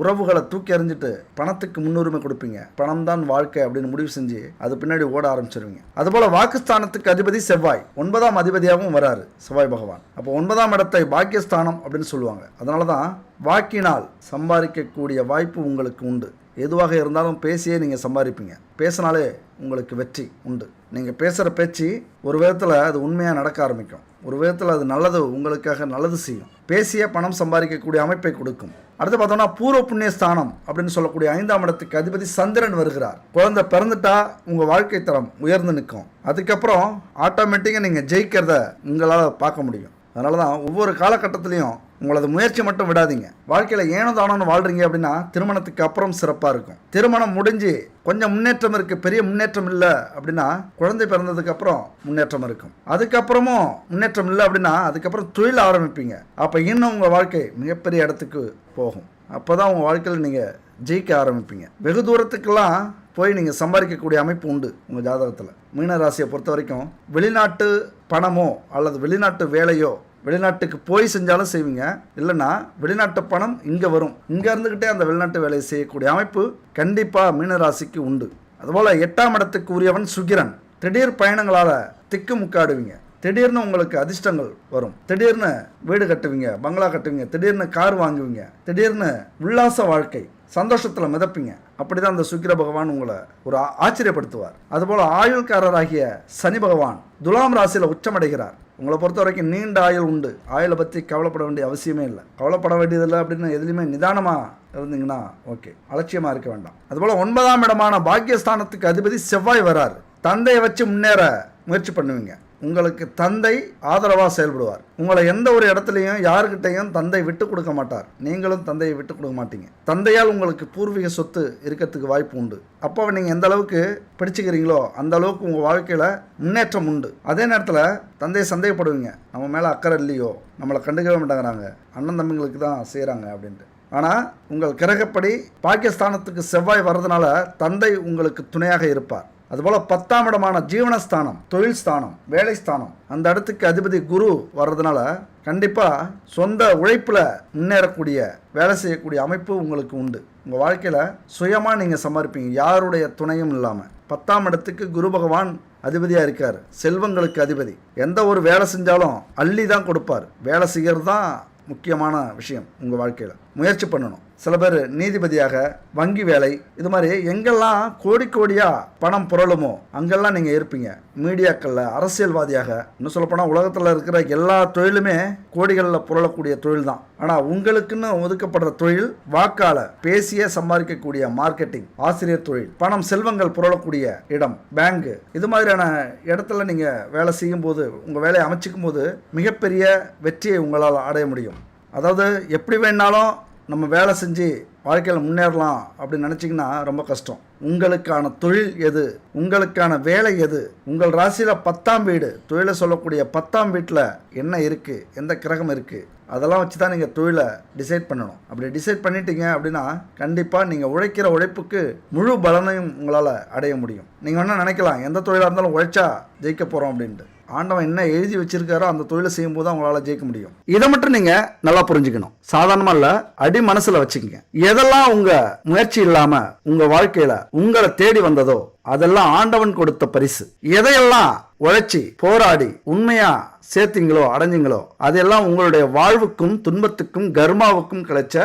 உறவுகளை தூக்கி எறிஞ்சிட்டு பணத்துக்கு முன்னுரிமை கொடுப்பீங்க. பணம் தான் வாழ்க்கை அப்படின்னு முடிவு செஞ்சு அது பின்னாடி ஓட ஆரம்பிச்சிருவீங்க. அதுபோல வாக்குஸ்தானத்துக்கு அதிபதி செவ்வாய், 9ஆம் அதிபதியாகவும் வராரு செவ்வாய் பகவான். அப்போ 9ஆம் இடத்தை பாக்கியஸ்தானம் அப்படின்னு சொல்லுவாங்க. அதனாலதான் வாக்கினால் சம்பாதிக்கக்கூடிய வாய்ப்பு உங்களுக்கு உண்டு. எதுவாக இருந்தாலும் பேசியே நீங்கள் சம்பாதிப்பீங்க. பேசினாலே உங்களுக்கு வெற்றி உண்டு. நீங்கள் பேசுகிற பேச்சு ஒரு விதத்தில் அது உண்மையாக நடக்க ஆரம்பிக்கும், ஒரு விதத்தில் அது நல்லது, உங்களுக்காக நல்லது செய்யும். பேசிய பணம் சம்பாதிக்கக்கூடிய அமைப்பை கொடுக்கும். அடுத்து பார்த்தோம்னா பூர்வ புண்ணிய ஸ்தானம் அப்படின்னு சொல்லக்கூடிய 5ஆம் இடத்துக்கு அதிபதி சந்திரன் வருகிறார். குழந்தை பிறந்துட்டா உங்கள் வாழ்க்கை தரம் உயர்ந்து நிற்கும். அதுக்கப்புறம் ஆட்டோமேட்டிக்காக நீங்கள் ஜெயிக்கிறத உங்களால் பார்க்க முடியும். அதனால தான் ஒவ்வொரு காலகட்டத்திலையும் உங்களது முயற்சி மட்டும் விடாதீங்க. வாழ்க்கையில் ஏனோ தானோன்னு வாழ்றீங்க அப்படின்னா திருமணத்துக்கு அப்புறம் சிறப்பாக இருக்கும். திருமணம் முடிஞ்சு கொஞ்சம் முன்னேற்றம் இருக்குது, பெரிய முன்னேற்றம் இல்லை அப்படின்னா குழந்தை பிறந்ததுக்கு அப்புறம் முன்னேற்றம் இருக்கும். அதுக்கப்புறமும் முன்னேற்றம் இல்லை அப்படின்னா அதுக்கப்புறம் தொழில் ஆரம்பிப்பீங்க. அப்போ இன்னும் உங்கள் வாழ்க்கை மிகப்பெரிய இடத்துக்கு போகும். அப்போ தான் உங்கள் வாழ்க்கையில் நீங்கள் ஜெயிக்க ஆரம்பிப்பீங்க. வெகு தூரத்துக்கெல்லாம் போய் நீங்கள் சம்பாதிக்கக்கூடிய அமைப்பு உண்டு உங்கள் ஜாதகத்தில். மீன ராசியை பொறுத்த வரைக்கும் வெளிநாட்டு பணமோ அல்லது வெளிநாட்டு வேலையோ வெளிநாட்டுக்கு போய் செஞ்சாலும் செய்வீங்க. இல்லைன்னா வெளிநாட்டு பணம் இங்கே வரும், இங்கே இருந்துக்கிட்டே அந்த வெளிநாட்டு வேலையை செய்யக்கூடிய அமைப்பு கண்டிப்பாக மீனராசிக்கு உண்டு. அதுபோல் 8ஆம் இடத்துக்கு உரியவன் சுக்கிரன். திடீர் பயணங்களால் திக்கு முக்காடுவீங்க. திடீர்னு உங்களுக்கு அதிர்ஷ்டங்கள் வரும். திடீர்னு வீடு கட்டுவீங்க, பங்களா கட்டுவீங்க, திடீர்னு கார் வாங்குவீங்க, திடீர்னு உல்லாச வாழ்க்கை, சந்தோஷத்தில் மிதப்பீங்க. அப்படிதான் அந்த சுக்கிர பகவான் உங்களை ஒரு ஆச்சரியப்படுத்துவார். அதுபோல் ஆயுள்காரராகிய சனி பகவான் துலாம் ராசியில் உச்சமடைகிறார். உங்களை பொறுத்த வரைக்கும் நீண்ட ஆயுள் உண்டு. ஆயுளை பற்றி கவலைப்பட வேண்டிய அவசியமே இல்லை. கவலைப்பட வேண்டியதில்லை அப்படின்னு எதுலையுமே நிதானமாக இருந்தீங்கன்னா ஓகே, அலட்சியமாக இருக்க வேண்டாம். அதுபோல் 9ஆம் இடமான பாக்கியஸ்தானத்துக்கு அதிபதி செவ்வாய் வராரு. தந்தையை வச்சு முன்னேற முயற்சி பண்ணுவீங்க. உங்களுக்கு தந்தை ஆதரவாக செயல்படுவார். உங்களை எந்த ஒரு இடத்துலையும் யாருக்கிட்டையும் தந்தை விட்டு கொடுக்க மாட்டார். நீங்களும் தந்தையை விட்டு கொடுக்க மாட்டீங்க. தந்தையால் உங்களுக்கு பூர்வீக சொத்து இருக்கிறதுக்கு வாய்ப்பு உண்டு. அப்போ நீங்கள் எந்த அளவுக்கு பிடிச்சிக்கிறீங்களோ அந்த அளவுக்கு உங்கள் வாழ்க்கையில் முன்னேற்றம் உண்டு. அதே நேரத்தில் தந்தையை சந்தேகப்படுவீங்க, நம்ம மேலே அக்கறை இல்லையோ, நம்மளை கண்டுக்கவே மாட்டேங்கிறாங்க, அண்ணன் தம்பிங்களுக்கு தான் செய்கிறாங்க அப்படின்ட்டு. ஆனால் உங்கள் கிரகப்படி பாக்கியஸ்தானத்துக்கு செவ்வாய் வர்றதுனால தந்தை உங்களுக்கு துணையாக இருப்பார். அதுபோல் 10ஆம் இடமான ஜீவனஸ்தானம், தொழில் ஸ்தானம், வேலை ஸ்தானம், அந்த இடத்துக்கு அதிபதி குரு வர்றதுனால கண்டிப்பாக சொந்த உழைப்பில் முன்னேறக்கூடிய வேலை செய்யக்கூடிய அமைப்பு உங்களுக்கு உண்டு. உங்கள் வாழ்க்கையில் சுயமாக நீங்கள் சம்பாதிப்பீங்க, யாருடைய துணையும் இல்லாமல். 10ஆம் இடத்துக்கு குரு பகவான் அதிபதியாக இருக்கார், செல்வங்களுக்கு அதிபதி. எந்த ஒரு வேலை செஞ்சாலும் அள்ளி தான் கொடுப்பார். வேலை செய்கிறது தான் முக்கியமான விஷயம். உங்கள் வாழ்க்கையில் முயற்சி பண்ணணும். சில பேர் நீதிபதியாக, வங்கி வேலை, இது மாதிரி எங்கெல்லாம் கோடி கோடியாக பணம் புரளுமோ அங்கெல்லாம் நீங்கள் இருப்பீங்க. மீடியாக்களில், அரசியல்வாதியாக, இன்னும் சொல்லப்போனால் உலகத்தில் இருக்கிற எல்லா தொழிலுமே கோடிகளில் புரளக்கூடிய தொழில் தான். ஆனால் உங்களுக்குன்னு ஒதுக்கப்படுற தொழில் வாக்கால பேசிய சம்பாதிக்கக்கூடிய மார்க்கெட்டிங், ஆசிரியர் தொழில், பணம் செல்வங்கள் புரளக்கூடிய இடம், பேங்கு, இது மாதிரியான இடத்துல நீங்கள் வேலை செய்யும் போது, உங்கள் வேலையை அமைச்சிக்கும் போது மிகப்பெரிய வெற்றியை உங்களால் அடைய முடியும். அதாவது எப்படி வேணாலும் நம்ம வேலை செஞ்சு வாழ்க்கையில் முன்னேறலாம் அப்படின்னு நினச்சிங்கன்னா ரொம்ப கஷ்டம். உங்களுக்கான தொழில் எது, உங்களுக்கான வேலை எது, உங்கள் ராசியில் 10ஆம் வீடு, தொழிலை சொல்லக்கூடிய 10ஆம் வீட்டில் என்ன இருக்குது, எந்த கிரகம் இருக்குது, அதெல்லாம் வச்சு தான் நீங்கள் தொழிலை டிசைட் பண்ணணும். அப்படி டிசைட் பண்ணிட்டீங்க அப்படின்னா கண்டிப்பாக நீங்கள் உழைக்கிற உழைப்புக்கு முழு பலனையும் உங்களால் அடைய முடியும். நீங்கள் வேணால் நினைக்கலாம் எந்த தொழிலாக இருந்தாலும் உழைச்சா ஜெயிக்க போகிறோம் அப்படின்ட்டு. ஆண்டவன் என்ன எழுதி வச்சிருக்காரோ அந்த தொழிலை செய்யும் போது உங்களால் ஜெயிக்க முடியும். இதை மட்டும் நீங்கள் நல்லா புரிஞ்சுக்கணும். சாதாரணமாக இல்லை, அடி மனசில் வச்சுக்கங்க. எதெல்லாம் உங்கள் முயற்சி இல்லாமல் உங்கள் வாழ்க்கையில் உங்களை தேடி வந்ததோ அதெல்லாம் ஆண்டவன் கொடுத்த பரிசு. எதையெல்லாம் உழைச்சி போராடி உண்மையா சேர்த்தீங்களோ, அடைஞ்சிங்களோ, அதெல்லாம் உங்களுடைய வாழ்வுக்கும் துன்பத்துக்கும் கர்மாவுக்கும் கிடைச்ச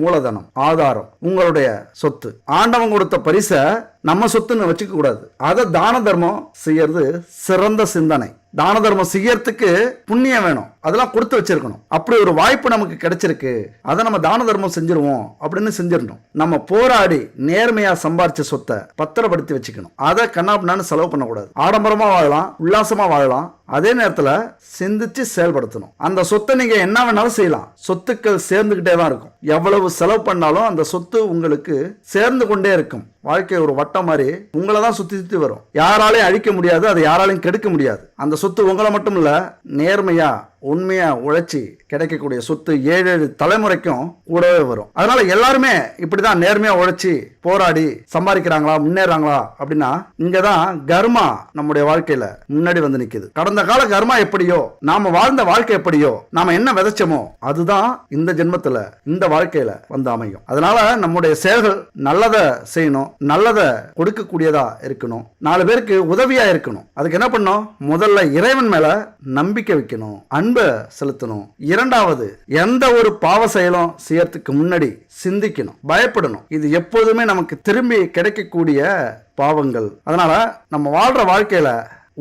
மூலதனம், ஆதாரம், உங்களுடைய சொத்து. ஆண்டவன் கொடுத்த பரிசை நம்ம சொத்துன்னு வச்சுக்க கூடாது. அதை தான தர்மம் செய்யறது சிறந்த சிந்தனை. தான தர்மம் செய்யறதுக்கு புண்ணியம் வேணும், அதெல்லாம் கொடுத்து வச்சிருக்கணும். அப்படி ஒரு வாய்ப்பு நமக்கு கிடைச்சிருக்கு, அதை நம்ம தான தர்மம் செஞ்சிருவோம் அப்படின்னு செஞ்சிடணும். நம்ம போராடி நேர்மையா சம்பாரிச்ச சொத்தை பத்திரப்படுத்தி வச்சுக்கணும். அதை கண்ணாப்பின்னு செலவு பண்ணக்கூடாது. ஆடம்பரமா வாழலாம், உல்லாசமா வாழலாம், அதே நேரத்தில் சிந்திச்சு செயல்படுத்தணும். அந்த சொத்தை நீங்க என்ன வேணாலும் செய்யலாம், சொத்துக்கள் சேர்ந்துகிட்டே தான் இருக்கும். எவ்வளவு செலவு பண்ணாலும் அந்த சொத்து உங்களுக்கு சேர்ந்து கொண்டே இருக்கும். வாழ்க்கை ஒரு வட்டம் மாதிரி உங்களை தான் சுத்தி சுத்தி வரும். யாராலையும் அழிக்க முடியாது, அதை யாராலையும் கெடுக்க முடியாது. அந்த சொத்து உங்களை மட்டும் இல்ல, நேர்மையா உண்மையா உழைச்சி கிடைக்கக்கூடிய சொத்து 7 தலைமுறைக்கும் கூடவே வரும். அதனால எல்லாருமே இப்படிதான் நேர்மையா உழைச்சி போராடி சம்பாதிக்கிறாங்களா, முன்னேறாங்களா அப்படின்னா இங்கதான் கர்மா நம்முடைய வாழ்க்கையில முன்னாடி வந்து நிக்குது. கடந்த கால கர்மா எப்படியோ, நாம வாழ்ந்த வாழ்க்கை எப்படியோ, நாம என்ன விதைச்சோமோ அதுதான் இந்த ஜென்மத்துல இந்த வாழ்க்கையில வந்து அமையும். அதனால நம்முடைய செயல்கள் நல்லதை செய்யணும், நல்லதை கொடுக்கக்கூடியதா இருக்கணும், 4 பேருக்கு உதவியா இருக்கணும். அதுக்கு என்ன பண்ணணும்? முதல்ல இறைவன் மேல நம்பிக்கை வைக்கணும், அன்பை செலுத்தணும். இரண்டாவது, எந்த ஒரு பாவ செயலும் செய்யறதுக்கு முன்னாடி சிந்திக்கணும், பயப்படணும். இது எப்போதுமே நமக்கு திரும்பி கிடைக்கக்கூடிய பாவங்கள். அதனால நம்ம வாழ்ற வாழ்க்கையில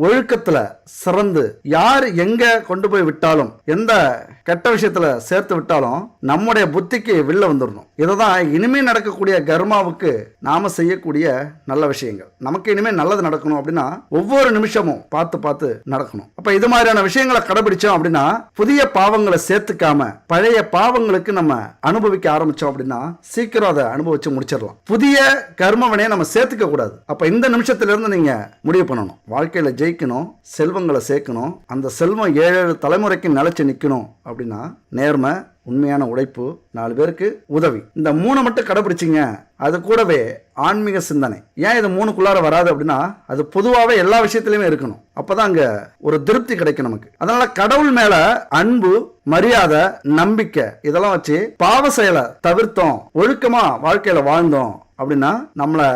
ஒழுக்கத்துல சிறந்து யார் எங்க கொண்டு போய் விட்டாலும், எந்த கெட்ட விஷயத்துல சேர்த்து விட்டாலும் நம்முடைய புத்திக்கு வெளில வந்துடணும். இதுதான் இனிமே நடக்கக்கூடிய கர்மாவுக்கு நாம செய்யக்கூடிய நல்ல விஷயங்கள். நமக்கு இனிமே நல்லது நடக்கணும் அப்படின்னா ஒவ்வொரு நிமிஷமும் பார்த்து பார்த்து நடக்கணும். அப்ப இது மாதிரியான விஷயங்களை கடைபிடிச்சோம் அப்படின்னா புதிய பாவங்களை சேர்த்துக்காம பழைய பாவங்களுக்கு நம்ம அனுபவிக்க ஆரம்பிச்சோம் அப்படின்னா சீக்கிரம் அதை அனுபவிச்சு முடிச்சிடலாம். புதிய கர்மவனையை நம்ம சேர்த்துக்க கூடாது. அப்ப இந்த நிமிஷத்துல இருந்து நீங்க முடிவு பண்ணணும். வாழ்க்கையில ஜெயிக்கணும், செல்வங்களை சேர்க்கணும், அந்த செல்வம் 7 தலைமுறைக்கு நிலைச்சு நிற்கணும் அப்படின்னா நேர்மை, உண்மையான உழைப்பு, 4 பேருக்கு உதவி, இந்த 3 மட்டும் கடைபிடிச்சிங்க. அது கூடவே ஆன்மீக சிந்தனை. ஏன் இது 3க்குள்ளார வராது அப்படின்னா அது பொதுவாகவே எல்லா விஷயத்திலையுமே இருக்கணும். அப்பதான் அங்க ஒரு திருப்தி கிடைக்கும் நமக்கு. அதனால கடவுள் மேல அன்பு, மரியாதை, நம்பிக்கை இதெல்லாம் வச்சு பாவ செயலை தவிர்த்தோம், ஒழுக்கமா வாழ்க்கையில வாழ்ந்தோம் அப்படின்னா நம்மளை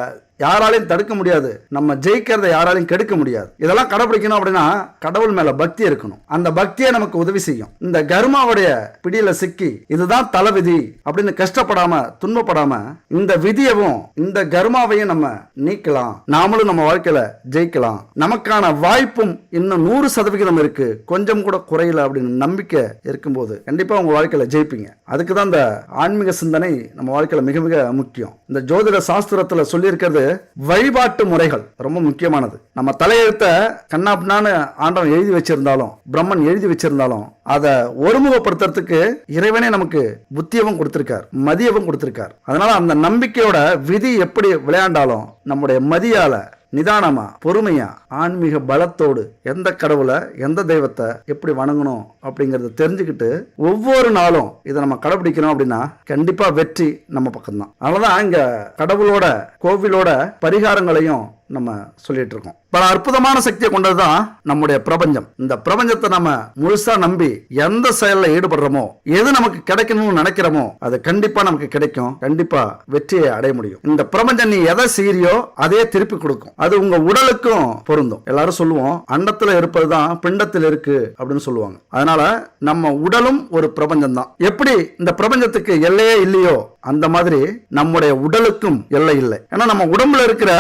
யாராலையும் தடுக்க முடியாது, நம்ம ஜெயிக்கிறத யாராலையும் கெடுக்க முடியாது. இதெல்லாம் கடைபிடிக்கணும் அப்படின்னா கடவுள் மேல பக்தி இருக்கணும். அந்த பக்தியை நமக்கு உதவி செய்யும். இந்த கர்மாவுடைய பிடியில சிக்கி இதுதான் தலைவிதி அப்படின்னு கஷ்டப்படாம துன்பப்படாம இந்த விதியவும் இந்த கர்மாவையும் நம்ம நீக்கலாம். நாமளும் நம்ம வாழ்க்கையில ஜெயிக்கலாம். நமக்கான வாய்ப்பும் இன்னும் 100% இருக்கு, கொஞ்சம் கூட குறையல அப்படின்னு நம்பிக்கை இருக்கும்போது கண்டிப்பா உங்க வாழ்க்கையில ஜெயிப்பீங்க. அதுக்கு தான் இந்த ஆன்மீக சிந்தனை நம்ம வாழ்க்கையில மிக மிக முக்கியம். இந்த ஜோதிட சாஸ்திரத்துல சொல்லி இருக்கிறது வழிபாட்டு முறைகள் ரொம்ப முக்கியமானது. நம்ம தலையெழுத்த கண்ணாப்னான்னு ஆண்டவன் எழுதி வச்சிருந்தாலும், பிரம்மன் எழுதி வச்சிருந்தாலும், அதை ஒருமுகப்படுத்துறதுக்கு இறைவனே நமக்கு புத்தியவும் கொடுத்திருக்கார், மதியவும் கொடுத்திருக்கார். அதனால அந்த நம்பிக்கையோட விதி எப்படி விளையாண்டாலும் நம்முடைய மதியால நிதானமா பொறுமையா ஆன்மீக பலத்தோடு எந்த கடவுளை எந்த தெய்வத்தை எப்படி வணங்கணும் அப்படிங்கறத தெரிஞ்சுக்கிட்டு ஒவ்வொரு நாளும் இதை நம்ம கடைபிடிக்கணும் அப்படின்னா கண்டிப்பா வெற்றி நம்ம பக்கம்தான். அதனாலதான் இங்க கடவுளோட கோவிலோட பரிகாரங்களையும் நம்ம சொல்லிட்டு இருக்கோம். பல அற்புதமான சக்தியை கொண்டதுதான் நம்முடைய பிரபஞ்சம். இந்த பிரபஞ்சத்தை நம்ம முழுசா நம்பி எந்த செயல்ல ஈடுபடுறோமோ, எது நமக்கு கிடைக்கணும்னு நினைக்கிறோமோ அது கண்டிப்பா நமக்கு கிடைக்கும். கண்டிப்பா வெற்றியை அடைய முடியும். இந்த பிரபஞ்சம் நீ எதை செய்யறியோ அதே திருப்பி கொடுக்கும். அது உங்க உடலுக்கும் பொருந்தும். எல்லாரும் சொல்லுவோம் அண்டத்துல இருப்பதுதான் பிண்டத்தில் இருக்கு அப்படின்னு சொல்லுவாங்க. அதனால நம்ம உடலும் ஒரு பிரபஞ்சம் தான். எப்படி இந்த பிரபஞ்சத்துக்கு எல்லையே இல்லையோ அந்த மாதிரி நம்முடைய உடலுக்கும் எல்லை இல்லை. ஏன்னா நம்ம உடம்புல இருக்கிற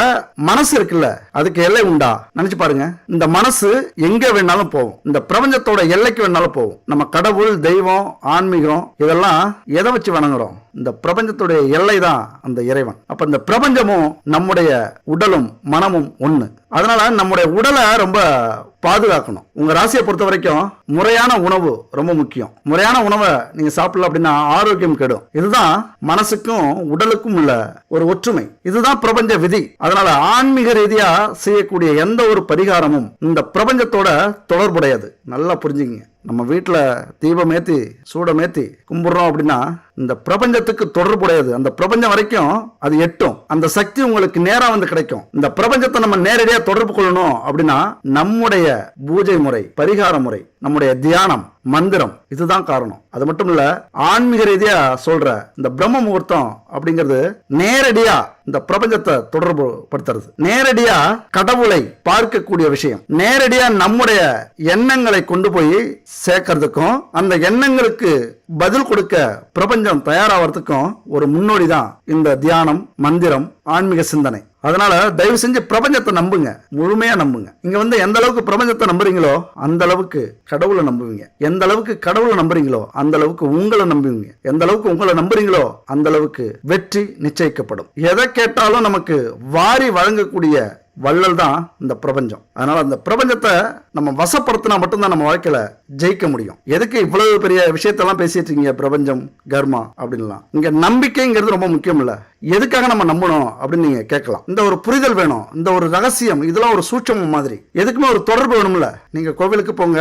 மனசு இருக்குல்ல, அதுக்கு எல்லை உண்டா? நினைச்சு பாருங்க. இந்த மனசு எங்க வேணாலும் போகும், இந்த பிரபஞ்சத்தோட எல்லைக்கு வேணாலும் போகும். நம்ம கடவுள், தெய்வம், ஆன்மீகம் இதெல்லாம் எதை வச்சு வணங்குறோம்? இந்த பிரபஞ்சத்துடைய எல்லை தான் அந்த இறைவன். அப்ப இந்த பிரபஞ்சமும் நம்முடைய உடலும் மனமும் ஒண்ணு. அதனால நம்முடைய உடலை ரொம்ப பாதுகாக்கணும். உங்க ராசியை பொறுத்த வரைக்கும் முறையான உணவு ரொம்ப முக்கியம். முறையான உணவை நீங்க சாப்பிடல அப்படின்னா ஆரோக்கியம் கெடும். இதுதான் மனசுக்கும் உடலுக்கும் உள்ள ஒரு ஒற்றுமை. இதுதான் பிரபஞ்ச விதி. அதனால ஆன்மீக ரீதியா செய்யக்கூடிய எந்த ஒரு பரிகாரமும் இந்த பிரபஞ்சத்தோட தொடர்புடையது. நல்லா புரிஞ்சுங்க. நம்ம வீட்டுல தீபம் ஏத்தி சூடம் ஏத்தி கும்பிடுறோம் அப்படின்னா இந்த பிரபஞ்சத்துக்கு தொடர்புடையது. அந்த பிரபஞ்சம் வரைக்கும் அது எட்டும். அந்த சக்தி உங்களுக்கு நேரா வந்து கிடைக்கும். இந்த பிரபஞ்சத்தை நம்ம நேரடியா தொடர்பு கொள்ளணும் அப்படின்னா நம்முடைய பூஜை முறை, பரிகார முறை, நம்முடைய தியானம், மந்திரம் இதுதான் காரணம். அது மட்டும் இல்ல, ஆன்மீக ரீதியா சொல்ற இந்த பிரம்ம முகூர்த்தம் அப்படிங்கிறது நேரடியா இந்த பிரபஞ்சத்தை தொடர்பு படுத்துறது, நேரடியா கடவுளை பார்க்கக்கூடிய விஷயம், நேரடியா நம்முடைய எண்ணங்களை கொண்டு போய் சேர்க்கறதுக்கும் அந்த எண்ணங்களுக்கு பதில் கொடுக்க பிரபஞ்சம் தயாராகிறதுக்கும் ஒரு முன்னோடி தான் இந்த தியானம், மந்திரம், ஆன்மீக சிந்தனை. அதனால தயவு செஞ்சு பிரபஞ்சத்தை நம்புங்க, முழுமையா நம்புங்க. இங்க வந்து எந்த அளவுக்கு பிரபஞ்சத்தை நம்புறீங்களோ அந்த அளவுக்கு கடவுளை நம்புவீங்க. எந்த அளவுக்கு கடவுளை நம்புறீங்களோ அந்த அளவுக்கு உங்களை நம்புவீங்க. எந்த அளவுக்கு உங்களை நம்புறீங்களோ அந்த அளவுக்கு வெற்றி நிச்சயிக்கப்படும். எதை கேட்டாலும் நமக்கு வாரி வழங்கக்கூடிய வள்ளல் தான் இந்த பிரபஞ்சம். அதனால அந்த பிரபஞ்சத்தை நம்ம வசப்படுத்தினா மட்டும்தான் நம்ம வாழ்க்கையில ஜெயிக்க முடியும். எதுக்கு இவ்வளவு பெரிய விஷயத்தெல்லாம் பேசிட்டு இருக்கீங்க பிரபஞ்சம், கர்மா அப்படின்லாம்? இங்க நம்பிக்கைங்கிறது ரொம்ப முக்கியம் இல்ல. எதுக்காக நம்ம நம்பணும் அப்படின்னு நீங்க கேட்கலாம். இந்த ஒரு புரிதல் வேணும், இந்த ஒரு ரகசியம், இதெல்லாம் ஒரு சூட்சமம் மாதிரி. எதுக்குமே ஒரு தொடர்பு வேணும்ல. நீங்க கோவிலுக்கு போங்க,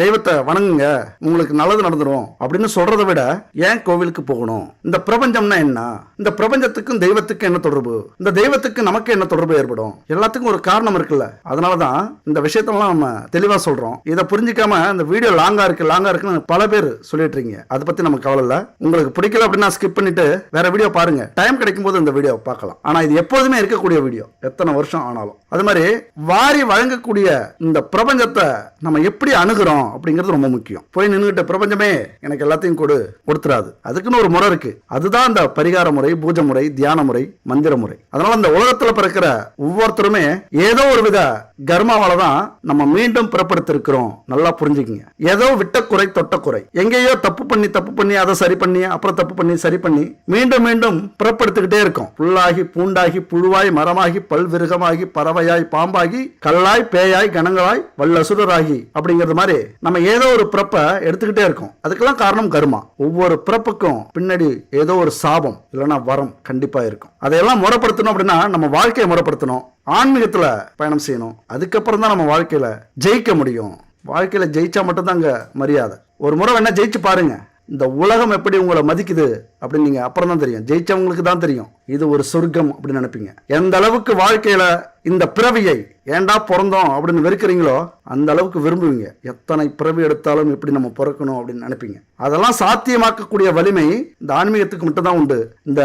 தெய்வத்தை வணங்குங்க, உங்களுக்கு நல்லது நடந்துரும் அப்படின்னு சொல்றதை விட ஏன் கோவிலுக்கு போகணும்? இந்த பிரபஞ்சம்னா என்ன? இந்த பிரபஞ்சத்துக்கும் தெய்வத்துக்கும் என்ன தொடர்பு? இந்த தெய்வத்துக்கு நமக்கு என்ன தொடர்பு ஏற்படும்? எல்லாத்துக்கும் ஒரு காரணம் இருக்குல்ல. அதனாலதான் இந்த விஷயத்தெல்லாம் நம்ம தெளிவா சொல்றோம். இதை புரிஞ்சிக்காம இந்த வீடியோ லாங்கா இருக்குன்னு பல பேர் சொல்லிட்டு இருக்கீங்க. அதை பத்தி நமக்கு கவலை இல்ல. உங்களுக்கு பிடிக்கல அப்படின்னா ஸ்கிப் பண்ணிட்டு வேற வீடியோ பாருங்க. டைம் கிடைக்கும் போது இந்த வீடியோ பார்க்கலாம். ஆனா இது எப்போதுமே இருக்கக்கூடிய வீடியோ, எத்தனை வருஷம் ஆனாலும். அது மாதிரி வாரி வழங்கக்கூடிய இந்த பிரபஞ்சத்தை நம்ம எப்படி அணுகிறோம் அப்படிங்கிறது ரொம்ப முக்கியம். போய் நின்றுகிட்ட பிரபஞ்சமே எனக்கு எல்லாத்தையும் கொடுத்துறாது. அதுக்குன்னு ஒரு முறை இருக்கு. அதுதான் இந்த பரிகார முறை, பூஜை முறை, தியான முறை, மந்திர முறை. அதனால இந்த உலகத்துல பிறக்கிற ஒவ்வொருத்தருமே ஏதோ ஒரு வித கர்மாவால தான் நம்ம மீண்டும் பிறப்படுத்திருக்கிறோம். நல்லா புரிஞ்சுக்கங்க. ஏதோ விட்ட குறை தொட்ட குறை, எங்கேயோ தப்பு பண்ணி அதை சரி பண்ணி அப்புறம் தப்பு பண்ணி சரி பண்ணி மீண்டும் மீண்டும் பிறப்படுத்திக்கிட்டே இருக்கும். புல்லாகி பூண்டாகி புழுவாய் மரமாகி பல்விருகமாகி பறவையாய் பாம்பாகி கல்லாய் பேயாய் கணங்களாய் வல்லசுரராகி அப்படிங்கிறது மாதிரி நம்ம ஏதோ ஒரு பிறப்பை எடுத்துக்கிட்டே இருக்கோம். அதுக்கெல்லாம் காரணம் கர்மா. ஒவ்வொரு பிறப்புக்கும் பின்னாடி ஏதோ ஒரு சாபம் இல்லைன்னா வரம் கண்டிப்பா இருக்கும். அதையெல்லாம் முறைப்படுத்தணும் அப்படின்னா நம்ம வாழ்க்கையை முறைப்படுத்தணும், ஆன்மீகத்துல பயணம் செய்யணும். அதுக்கப்புறம் தான் நம்ம வாழ்க்கையில ஜெயிக்க முடியும். வாழ்க்கையில ஜெயிச்சா மட்டும்தான் அங்க மரியாதை. ஒரு முறை வேணா ஜெயிச்சு பாருங்க. இந்த உலகம் எப்படி உங்களை மதிக்குது அப்படின்னு நீங்க அப்புறம் தான் தெரியும். ஜெயிச்சவங்களுக்கு தான் தெரியும் இது ஒரு சொர்க்கம் அப்படின்னு நினைப்பீங்க. எந்த அளவுக்கு வாழ்க்கையில இந்த பிறவியை ஏண்டா பிறந்தோம் அப்படின்னு வெறுக்கிறீங்களோ அந்த அளவுக்கு விரும்புவீங்க. எத்தனை பிறவி எடுத்தாலும் எப்படி நம்ம பிறக்கணும் அப்படின்னு நினைப்பீங்க. அதெல்லாம் சாத்தியமாக்கக்கூடிய வலிமை இந்த ஆன்மீகத்துக்கு மட்டும்தான் உண்டு, இந்த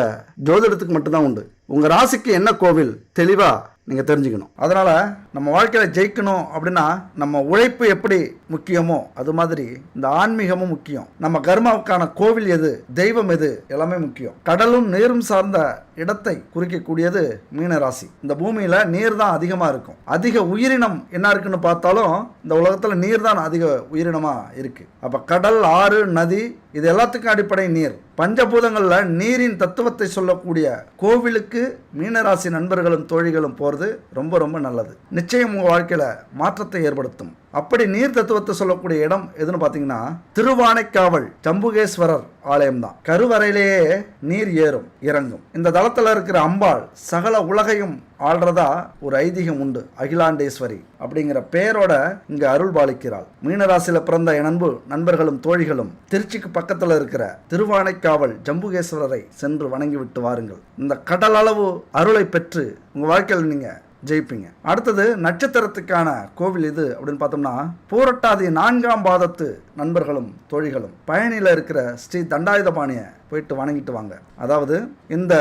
ஜோதிடத்துக்கு மட்டும்தான் உண்டு. உங்கள் ராசிக்கு என்ன கோவில் தெளிவாக நீங்கள் தெரிஞ்சுக்கணும். அதனால் நம்ம வாழ்க்கையில் ஜெயிக்கணும் அப்படின்னா நம்ம உழைப்பு எப்படி முக்கியமோ அது மாதிரி இந்த ஆன்மீகமும் முக்கியம். நம்ம கர்மாவுக்கான கோவில் எது, தெய்வம் எது, எல்லாமே முக்கியம். கடலும் நீரும் சார்ந்த இடத்தை குறிக்கக்கூடியது மீன ராசி. இந்த பூமியில் நீர் தான் அதிகமாக இருக்கும். அதிக உயிரினம் என்ன இருக்குன்னு பார்த்தாலும் இந்த உலகத்தில் நீர் தான் அதிக உயிரினமாக இருக்குது. அப்போ கடல், ஆறு, நதி இது எல்லாத்துக்கும் அடிப்படை நீர். பஞ்சபூதங்களில் நீரின் தத்துவத்தை சொல்லக்கூடிய கோவிலுக்கு மீனராசி நண்பர்களும் தோழிகளும் போகிறது ரொம்ப ரொம்ப நல்லது. நிச்சயம் உங்கள் வாழ்க்கையில் மாற்றத்தை ஏற்படுத்தும். அப்படி நீர் தத்துவத்தை சொல்லக்கூடிய இடம் எதுன்னு பார்த்தீங்கன்னா திருவானைக்காவல் ஜம்புகேஸ்வரர் ஆலயம் தான். கருவறையிலேயே நீர் ஏறும் இறங்கும். இந்த தளத்தில் இருக்கிற அம்பாள் சகல உலகையும் ஆள்றதா ஒரு ஐதீகம் உண்டு. அகிலாண்டேஸ்வரி அப்படிங்கிற பெயரோட இங்க அருள் பாலிக்கிறாள். மீனராசியில பிறந்த என் நண்பர்களும் தோழிகளும் திருச்சிக்கு பக்கத்தில் இருக்கிற திருவானைக்காவல் ஜம்புகேஸ்வரரை சென்று வணங்கிவிட்டு வாருங்கள். இந்த கடல் அளவு அருளை பெற்று உங்க வாழ்க்கையில் நீங்க ஜெயிப்பீங்க. அடுத்தது நட்சத்திரத்துக்கான கோவில் இது அப்படின்னு பார்த்தோம்னா பூரட்டாதி 4ஆம் பாதத்து நண்பர்களும் தோழிகளும் பழனியில் இருக்கிற ஸ்ரீ தண்டாயுதபாணியை போயிட்டு வணங்கிட்டு வாங்க. அதாவது இந்த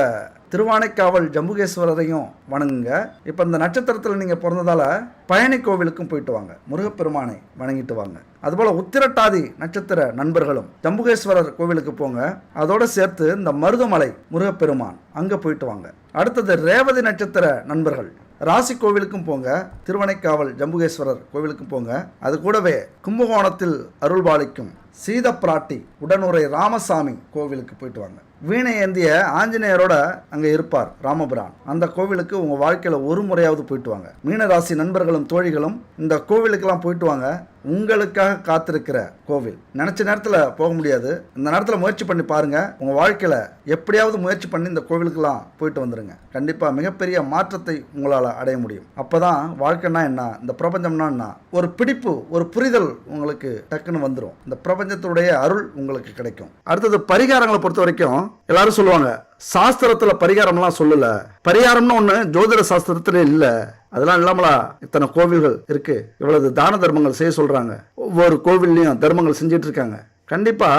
திருவானைக்காவல் ஜம்புகேஸ்வரரையும் வணங்குங்க. இப்போ இந்த நட்சத்திரத்தில் நீங்கள் பிறந்ததால பழனி கோவிலுக்கும் போயிட்டு வாங்க. முருகப்பெருமானை வணங்கிட்டு வாங்க. அதுபோல் உத்திரட்டாதி நட்சத்திர நண்பர்களும் ஜம்புகேஸ்வரர் கோவிலுக்கு போங்க. அதோடு சேர்த்து இந்த மருதமலை முருகப்பெருமான் அங்கே போயிட்டு வாங்க. அடுத்தது ரேவதி நட்சத்திர நண்பர்கள் ராசி கோவிலுக்கும் போங்க. திருவனைக்காவல் ஜம்புகேஸ்வரர் கோவிலுக்கும் போங்க. அது கூடவே கும்பகோணத்தில் அருள்பாலிக்கும் சீதப்பிராட்டி உடனுரை ராமசாமி கோவிலுக்கு போயிட்டு வாங்க. வீணை ஏந்திய ஆஞ்சநேயரோட அங்கே இருப்பார் ராமபிரான். அந்த கோவிலுக்கு உங்கள் வாழ்க்கையில் ஒரு முறையாவது போயிட்டு வாங்க. மீனராசி நண்பர்களும் தோழிகளும் இந்த கோவிலுக்கெல்லாம் போயிட்டு வாங்க. உங்களுக்காக காத்திருக்கிற கோவில். நினச்ச நேரத்தில் போக முடியாது. இந்த நேரத்தில் முயற்சி பண்ணி பாருங்கள். உங்கள் வாழ்க்கையில் எப்படியாவது முயற்சி பண்ணி இந்த கோவிலுக்கெல்லாம் போயிட்டு வந்துடுங்க. கண்டிப்பாக மிகப்பெரிய மாற்றத்தை உங்களால் அடைய முடியும். அப்போ தான் வாழ்க்கைன்னா என்ன, இந்த பிரபஞ்சம்னா என்ன, ஒரு பிடிப்பு, ஒரு புரிதல் உங்களுக்கு டக்குன்னு வந்துடும். இந்த பிரபஞ்சத்துடைய அருள் உங்களுக்கு கிடைக்கும். அடுத்தது பரிகாரங்களை பொறுத்த வரைக்கும் எல்லாரும் சொல்லுவாங்க சாஸ்திரத்தில் பரிகாரம்லாம் சொல்லல. பரிகாரம்னு ஒன்று ஜோதிட சாஸ்திரத்துல இல்லை. அதெல்லாம் இல்லாமலா இத்தனை கோவில்கள் இருக்கு, இவ்வளவு தான தர்மங்கள் செய்ய சொல்றாங்க, ஒவ்வொரு கோவில்லையும் தர்மங்கள் செஞ்சிட்டு இருக்காங்க. கண்டிப்பா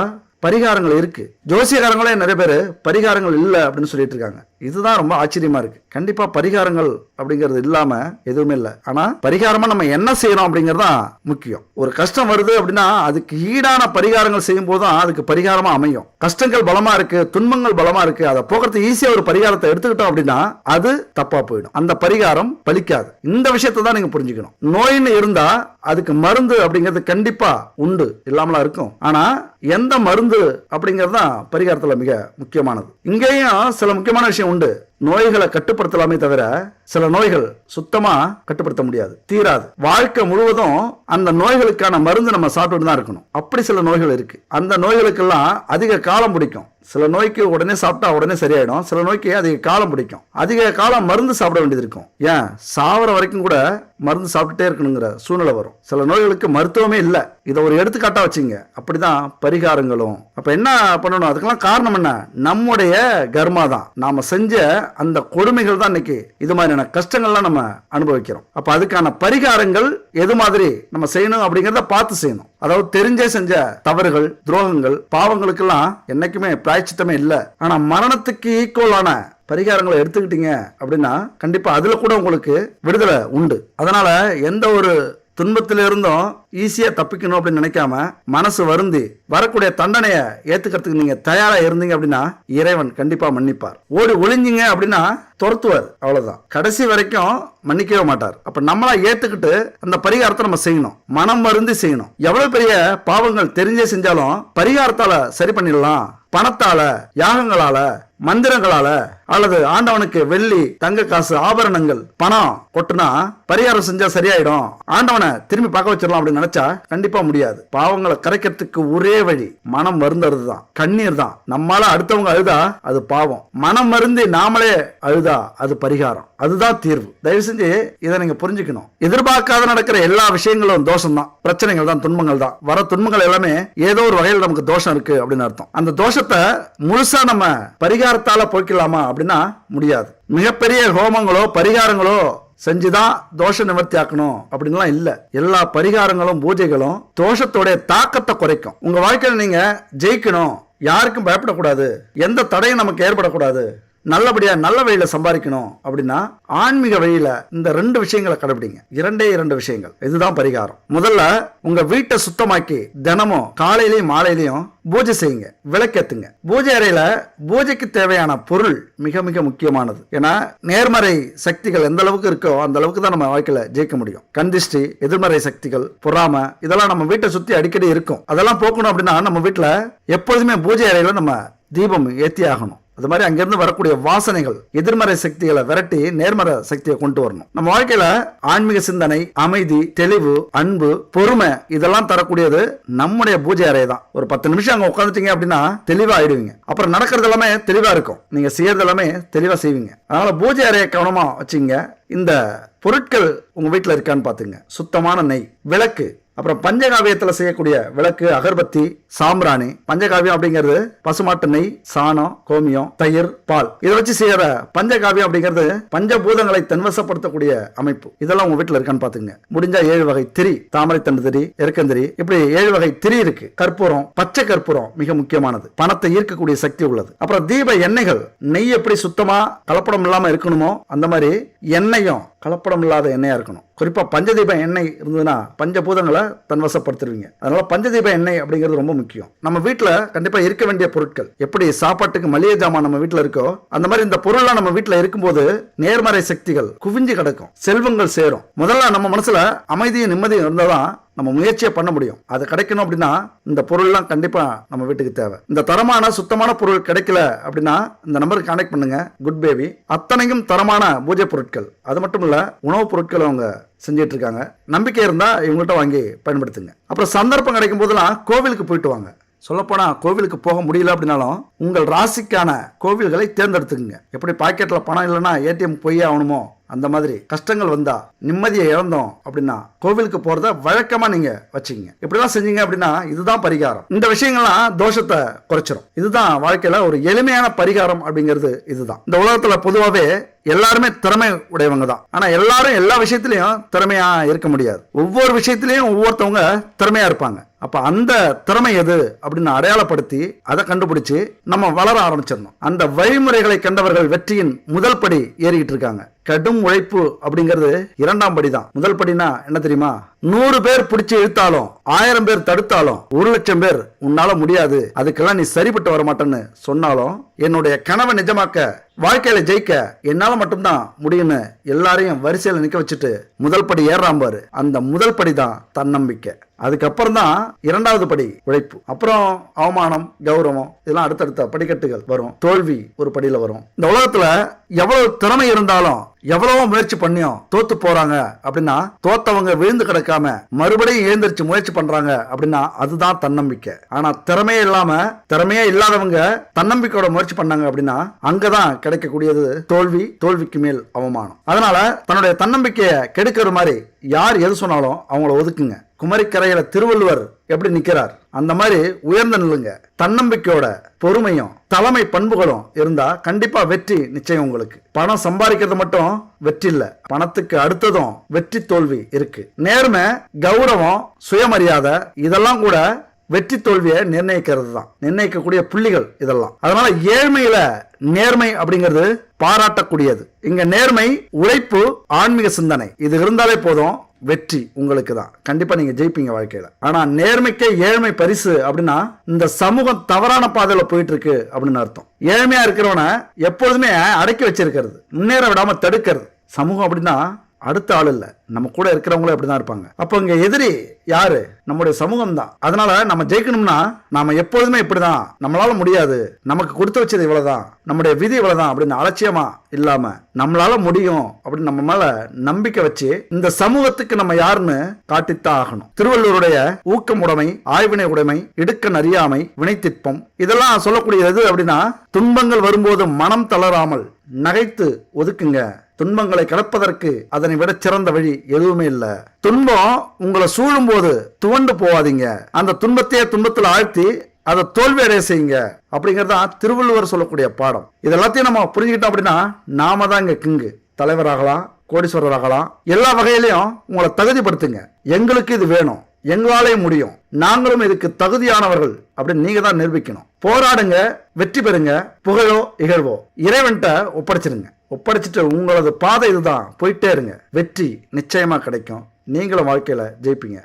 பரிகாரங்கள் இருக்கு. ஜோசியக்காரங்களே நிறைய பேர் பரிகாரங்கள் இல்லை அப்படின்னு சொல்லிட்டு இருக்காங்க. இதுதான் ரொம்ப ஆச்சரியமா இருக்கு. கண்டிப்பா பரிகாரங்கள் அப்படிங்கிறது இல்லாம எதுவுமே இல்லை. ஆனா பரிகாரமா நம்ம என்ன செய்யணும் அப்படிங்கறதா முக்கியம். ஒரு கஷ்டம் வருது அப்படின்னா அதுக்கு ஈடான பரிகாரங்கள் செய்யும் போதுதான் அதுக்கு பரிகாரமா அமையும். கஷ்டங்கள் பலமா இருக்கு, துன்பங்கள் பலமா இருக்கு, அதை போக்குறது ஈஸியா ஒரு பரிகாரத்தை எடுத்துக்கிட்டோம் அப்படின்னா அது தப்பா போயிடும். அந்த பரிகாரம் பலிக்காது. இந்த விஷயத்தை தான் நீங்க புரிஞ்சுக்கணும். நோயின்னு இருந்தா அதுக்கு மருந்து அப்படிங்கிறது கண்டிப்பா உண்டு, இல்லாமலா இருக்கும். ஆனா எந்த மருந்து அப்படிங்கிறது தான் பரிகாரத்துல மிக முக்கியமானது. இங்கேயும் சில முக்கியமான விஷயம் உண்டு. நோய்களை கட்டுப்படுத்தலாமே தவிர சில நோய்கள் சுத்தமா கட்டுப்படுத்த முடியாது, தீராது. வாழ்க்கை முழுவதும் அந்த நோய்களுக்கான மருந்து நம்ம சாப்பிட்டு தான் இருக்கணும். அப்படி சில நோய்கள் இருக்கு. அந்த நோய்களுக்கெல்லாம் அதிக காலம் பிடிக்கும். சில நோய்க்கு உடனே சாப்பிட்டா உடனே சரியாயிடும். சில நோய்க்கு அதிக காலம் பிடிக்கும். அதிக காலம் மருந்து சாப்பிட வேண்டியது இருக்கும். ஏன் சாவர வரைக்கும் கூட மருந்து சாப்பிட்டுட்டே இருக்கணுங்கிற சூழ்நிலை வரும். சில நோய்களுக்கு மருத்துவமே இல்லை. இதை ஒரு எடுத்துக்காட்டா வச்சுங்க. அப்படிதான் பரிகாரங்களும். அப்ப என்ன பண்ணணும்? அதுக்கெல்லாம் காரணம் என்ன? நம்முடைய கர்மா தான். நாம செஞ்ச அந்த கொடுமைகள் தான் இன்னைக்கு இது மாதிரியான கஷ்டங்கள்லாம் நம்ம அனுபவிக்கிறோம். அப்ப அதுக்கான பரிகாரங்கள் எது மாதிரி நம்ம செய்யணும் அப்படிங்கிறத பார்த்து செய்யணும். அதாவது தெரிஞ்சே செஞ்ச தவறுகள், துரோகங்கள், பாவங்களுக்கெல்லாம் என்னைக்குமே பிராயச்சித்தமே இல்லை. ஆனா மரணத்துக்கு ஈக்குவலான பரிகாரங்களை எடுத்துக்கிட்டீங்க அப்படின்னா கண்டிப்பா அதுல கூட உங்களுக்கு விடுதலை உண்டு. அதனால எந்த ஒரு துன்பத்திலிருந்தும் ஈஸியா தப்பிக்கணும் அப்படின்னு நினைக்காம மனசு வருந்தி வரக்கூடிய தண்டனையை ஏத்துக்கிறதுக்கு நீங்க தயாரா இருந்தீங்க அப்படின்னா இறைவன் கண்டிப்பா மன்னிப்பார். ஓடி ஒளிஞ்சிங்க அப்படின்னா துரத்துவார். அவ்வளவுதான். கடைசி வரைக்கும் மன்னிக்கவே மாட்டார். அப்ப நம்மளா ஏத்துக்கிட்டு அந்த பரிகாரத்தை நம்ம செய்யணும். மனம் வருந்தி செய்யணும். எவ்வளவு பெரிய பாவங்கள் தெரிஞ்சே செஞ்சாலும் பரிகாரத்தால சரி பண்ணிடலாம். பணத்தால, யாகங்களால, மந்திரங்களால அல்லது ஆண்டவனுக்கு வெள்ளி, தங்க காசு, ஆபரணங்கள், பணம் கொட்டுனா பரிகாரம் செஞ்சா சரியாயிடும், ஆண்டவனை திரும்பி பார்க்க வச்சிடலாம் அப்படின்னு நினைச்சா கண்டிப்பா முடியாது. பாவங்களை கரைக்கிறதுக்கு ஒரே வழி மனம் வருந்துறது தான், கண்ணீர் தான். நம்மளால அடுத்தவங்க அழுதா அது பாவம். மனம் மருந்தி நாமளே அழுதா அது பரிகாரம். அதுதான் தீர்வு. தயவு செஞ்சு இதை நீங்க புரிஞ்சுக்கணும். எதிர்பார்க்காத நடக்கிற எல்லா விஷயங்களும் தோஷம் தான், பிரச்சனைகள் தான், துன்பங்கள் தான். வர துன்பங்கள் எல்லாமே ஏதோ ஒரு வகையில் நமக்கு தோஷம் இருக்கு அப்படின்னு அர்த்தம். அந்த தோஷத்தை முழுசா நம்ம பரிகாரத்தால போய்க்கலாமா அப்படின்னா முடியாது. மிகப்பெரிய ஹோமங்களோ பரிகாரங்களோ செஞ்சுதான் தோஷ நிவர்த்தி ஆக்கணும் அப்படின்லாம் இல்ல. எல்லா பரிகாரங்களும் பூஜைகளும் தோஷத்தோடைய தாக்கத்தை குறைக்கும். உங்க வாழ்க்கையில் நீங்க ஜெயிக்கணும், யாருக்கும் பயப்படக்கூடாது, எந்த தடையும் நமக்கு ஏற்படக்கூடாது, நல்லபடியா நல்ல வழியில சம்பாதிக்கணும் அப்படின்னா ஆன்மீக வழியில இந்த 2 விஷயங்களை கடைபிடிங்க. 2 விஷயங்கள், இதுதான் பரிகாரம். முதல்ல உங்க வீட்டை சுத்தமாக்கி தினமும் காலையிலயும் மாலையிலயும் பூஜை செய்யுங்க, விளக்கேத்துங்க. பூஜை அறையில பூஜைக்கு தேவையான பொருள் மிக மிக முக்கியமானது. ஏன்னா நேர்மறை சக்திகள் எந்த அளவுக்கு இருக்கோ அந்த அளவுக்கு தான் நம்ம வாழ்க்கையில ஜெயிக்க முடியும். கந்திஷ்டி, எதிர்மறை சக்திகள், பொறாமை, இதெல்லாம் நம்ம வீட்டை சுத்தி அடிக்கடி இருக்கும். அதெல்லாம் போக்கணும் அப்படின்னா நம்ம வீட்டுல எப்பொழுதுமே பூஜை அறையில நம்ம தீபம் ஏத்தி ஆகணும். அது மாதிரி அங்கிருந்து வரக்கூடிய வாசனைகள் எதிர்மறை சக்திகளை விரட்டி நேர்மறை சக்தியை கொண்டு வரணும். நம்ம வாழ்க்கையில ஆன்மீக சிந்தனை, அமைதி, தெளிவு, அன்பு, பொறுமை இதெல்லாம் தரக்கூடியது நம்முடைய பூஜை அறை தான். ஒரு 10 நிமிஷம் அங்க உட்காந்துட்டீங்க அப்படின்னா தெளிவா ஆயிடுவீங்க. அப்புறம் நடக்கிறது எல்லாமே தெளிவா இருக்கும், நீங்க செய்யறது எல்லாமே தெளிவா செய்வீங்க. அதனால பூஜை அறையை கவனமா வச்சுங்க. இந்த பொருட்கள் உங்க வீட்டுல இருக்கான்னு பாத்துங்க. சுத்தமான நெய், விளக்கு, அப்புறம் பஞ்சகாவியத்தில் செய்யக்கூடிய விளக்கு, அகர்பத்தி, சாம்பிராணி. பஞ்சகாவியம் அப்படிங்கிறது பசுமாட்டு நெய், சாணம், கோமியம், தயிர், பால், இதை வச்சு செய்யற பஞ்சகாவியம் அப்படிங்கிறது பஞ்சபூதங்களை தன்வசப்படுத்தக்கூடிய அமைப்பு. இதெல்லாம் உங்க வீட்டுல இருக்கான்னு பாத்துங்க. முடிஞ்சா 7 வகை திரி, தாமரை தண்டு திரி, எருக்கந்திரி, இப்படி 7 வகை திரி இருக்கு. கற்பூரம், பச்சை கற்பூரம் மிக முக்கியமானது, பணத்தை ஈர்க்கக்கூடிய சக்தி உள்ளது. அப்புறம் தீப எண்ணெய்கள், நெய் எப்படி சுத்தமா கலப்படம் இல்லாம இருக்கணுமோ அந்த மாதிரி எண்ணெயும் கலப்படம் இல்லாத எண்ணெயா இருக்கணும். குறிப்பா பஞ்சதீப எண்ணெய் இருந்ததுன்னா பஞ்சபூதங்களை தன்வசப்படுத்திடுவீங்க. அதனால பஞ்சதீப எண்ணெய் அப்படிங்கிறது ரொம்ப முக்கியம். நம்ம வீட்டுல கண்டிப்பா இருக்க வேண்டிய பொருட்கள், எப்படி சாப்பாட்டுக்கு மளிகை ஜாமான் நம்ம வீட்டுல இருக்கோ அந்த மாதிரி இந்த பொருள்லாம் நம்ம வீட்டுல இருக்கும்போது நேர்மறை சக்திகள் குவிஞ்சு கிடக்கும், செல்வங்கள் சேரும். முதல்ல நம்ம மனசுல அமைதியும் நிம்மதியும் இருந்தாதான் நம்ம முயற்சியை பண்ண முடியும். அது கிடைக்கணும் அப்படின்னா இந்த பொருள்லாம் கண்டிப்பா நம்ம வீட்டுக்கு தேவை. இந்த தரமான சுத்தமான பொருள் கிடைக்கல அப்படின்னா இந்த நம்பருக்கு கான்டாக்ட் பண்ணுங்க. குட் பேபி அத்தனையும் தரமான பூஜை பொருட்கள், அது மட்டும் இல்ல உணவுப் பொருட்கள் அவங்க செஞ்சிட்டு இருக்காங்க. நம்பிக்கை இருந்தா இவங்கள்ட்ட வாங்கி பயன்படுத்துங்க. அப்புறம் சந்தர்ப்பம் கிடைக்கும் போதெல்லாம் கோவிலுக்கு போயிட்டு வாங்க. சொல்லப்போனா கோவிலுக்கு போக முடியல அப்படின்னாலும் உங்கள் ராசிக்கான கோவில்களை தேர்ந்தெடுத்துக்குங்க. எப்படி பாக்கெட்ல பணம் இல்லைன்னா ஏடிஎம் போய் ஆகணுமோ அந்த மாதிரி கஷ்டங்கள் வந்தா, நிம்மதியை இழந்தோம் அப்படின்னா கோவிலுக்கு போறத வழக்கமா நீங்க வச்சுங்க. இப்படிலாம் செஞ்சீங்க அப்படின்னா இதுதான் பரிகாரம். இந்த விஷயங்கள்லாம் தோஷத்தை குறைச்சிரும். இதுதான் வாழ்க்கையில ஒரு எளிமையான பரிகாரம் அப்படிங்கிறது இதுதான். இந்த உலகத்துல பொதுவாகவே எல்லாருமே திறமை உடையவங்க தான். ஆனா எல்லாரும் எல்லா விஷயத்திலையும் திறமையா இருக்க முடியாது. ஒவ்வொரு விஷயத்திலையும் ஒவ்வொருத்தவங்க திறமையா இருப்பாங்க. அப்ப அந்த திறமை எது அப்படின்னு அடையாளப்படுத்தி அதை கண்டுபிடிச்சு நம்ம வளர ஆரம்பிச்சிடணும். அந்த வழிமுறைகளை கண்டவர்கள் வெற்றியின் முதல் படி ஏறிக்கிட்டு இருக்காங்க. கடும் உழைப்பு அப்படிங்கிறது 2ஆம் படி தான். முதல் படினா என்ன தெரியுமா? 100 பேர் பிடிச்சு இழுத்தாலும், 1000 பேர் தடுத்தாலும், 1,00,000 பேர் உன்னால முடியாது, அதுக்கெல்லாம் நீ சரிப்பட்டு வர மாட்டேன்னு சொன்னாலும் என்னுடைய கனவை நிஜமாக்க, வாழ்க்கையில ஜெயிக்க என்னால மட்டும்தான் முடியும்னு எல்லாரையும் வரிசையில நிக்க வச்சுட்டு முதல் படி ஏறாம பாரு. அந்த முதல் படி தான் தன்னம்பிக்கை. அதுக்கப்புறம் தான் 2வது படி உழைப்பு. அப்புறம் அவமானம், கௌரவம், இதெல்லாம் அடுத்தடுத்த படிக்கட்டுகள் வரும். தோல்வி ஒரு படியில வரும். இந்த உலகத்துல எவ்வளவு திறமை இருந்தாலும் எவ்வளவோ முயற்சி பண்ணியும் தோத்து போறாங்க அப்படின்னா, தோத்தவங்க விழுந்து கிடக்காம மறுபடியும் எழுந்திருச்சு முயற்சி பண்றாங்க அப்படின்னா அதுதான் தன்னம்பிக்கை. ஆனா திறமையே இல்லாதவங்க தன்னம்பிக்கையோட முயற்சி பண்ணாங்க அப்படின்னா அங்கதான் கிடைக்கக்கூடியது தோல்வி, தோல்விக்கு மேல் அவமானம். அதனால தன்னுடைய தன்னம்பிக்கையை கெடுக்கிற மாதிரி யார் எது சொன்னாலும் அவங்கள ஒதுக்குங்க. குமரிக்கரையில திருவள்ளுவர் எப்படி நிக்கிறார் அந்த மாதிரி உயர்ந்த நில்லுங்க. தன்னம்பிக்கையோட பொறுமையும் தலைமை பண்புகளும் இருந்தா கண்டிப்பா வெற்றி நிச்சயம் உங்களுக்கு. பணம் சம்பாதிக்கிறது மட்டும் வெற்றி இல்ல, பணத்துக்கு அடுத்ததும் வெற்றி தோல்வி இருக்கு. நேர்மை, கௌரவம், சுயமரியாதை இதெல்லாம் கூட வெற்றி தோல்வியை நிர்ணயிக்கிறது தான், நிர்ணயிக்கக்கூடிய புள்ளிகள் இதெல்லாம். அதனால ஏழ்மையில நேர்மை அப்படிங்கிறது பாராட்டக்கூடியது. இங்க நேர்மை, உழைப்பு, ஆன்மீக சிந்தனை இது இருந்தாலே போதும், வெற்றி உங்களுக்கு தான். கண்டிப்பா நீங்க ஜெயிப்பீங்க வாழ்க்கையில. ஆனா நேர்மைக்கே ஏழ்மை பரிசு அப்படின்னா இந்த சமூகம் தவறான பாதையில போயிட்டு இருக்கு அப்படின்னு அர்த்தம். ஏழ்மையா இருக்கிறவன எப்பொழுதுமே அடக்கி வச்சிருக்கிறது, முன்னேற விடாம தடுக்கிறது. சமூகம் அப்படின்னா அடுத்த ஆள் இல்ல, நம்ம கூட இருக்கிறவங்களும் அப்படிதான் இருப்பாங்க. அப்போ இங்க எதிரி யாரு? நம்முடைய சமூகம் தான். அதனால நம்ம ஜெயிக்கணும்னா நாம எப்பொழுதுமே இப்படிதான், நம்மளால முடியாது, நமக்கு கொடுத்து வச்சது இவ்வளவுதான், நம்முடைய விதி இவ்வளவுதான் அப்படின்னு அலட்சியமா இல்லாம நம்மளால முடியும் அப்படின்னு நம்ம மேல நம்பிக்கை வச்சு இந்த சமூகத்துக்கு நம்ம யாருன்னு காட்டித்தான் ஆகணும். திருவள்ளுவருடைய ஊக்கம் உடைமை, ஆய்வினை உடைமை, இடுக்கண் அறியாமை, வினைத்திற்பம் இதெல்லாம் சொல்லக்கூடியது அப்படின்னா, துன்பங்கள் வரும்போது மனம் தளராமல் நகைத்து ஒதுக்குங்க. துன்பங்களை கடப்பதற்கு அதனை விட சிறந்த வழி எதுவுமே இல்ல. துன்பம் உங்களை சூழும் போது துவண்டு போவாதீங்க, அந்த துன்பத்தையே துன்பத்தில் ஆழ்த்தி அதை தோல்வி அடைய செய்யுங்க அப்படிங்கறதான் திருவள்ளுவர் சொல்லக்கூடிய பாடம். இது எல்லாத்தையும் நம்ம புரிஞ்சுக்கிட்டோம் அப்படின்னா நாம தான் இங்க கிங்கு. தலைவராகலாம், கோடீஸ்வரராகலாம், எல்லா வகையிலையும் உங்களை தகுதிப்படுத்துங்க. எங்களுக்கு இது வேணும், எங்களாலே முடியும், நாங்களும் இதுக்கு தகுதியானவர்கள் அப்படின்னு நீங்க தான் நிரூபிக்கணும். போராடுங்க, வெற்றி பெறுங்க. புகழோ இகழ்வோ இறைவன்கிட்ட ஒப்படைச்சிருங்க. ஒப்படைச்சிட்டு உங்களது பாதை இதுதான், போயிட்டே இருங்க. வெற்றி நிச்சயமா கிடைக்கும். நீங்களும் வாழ்க்கையில ஜெயிப்பீங்க.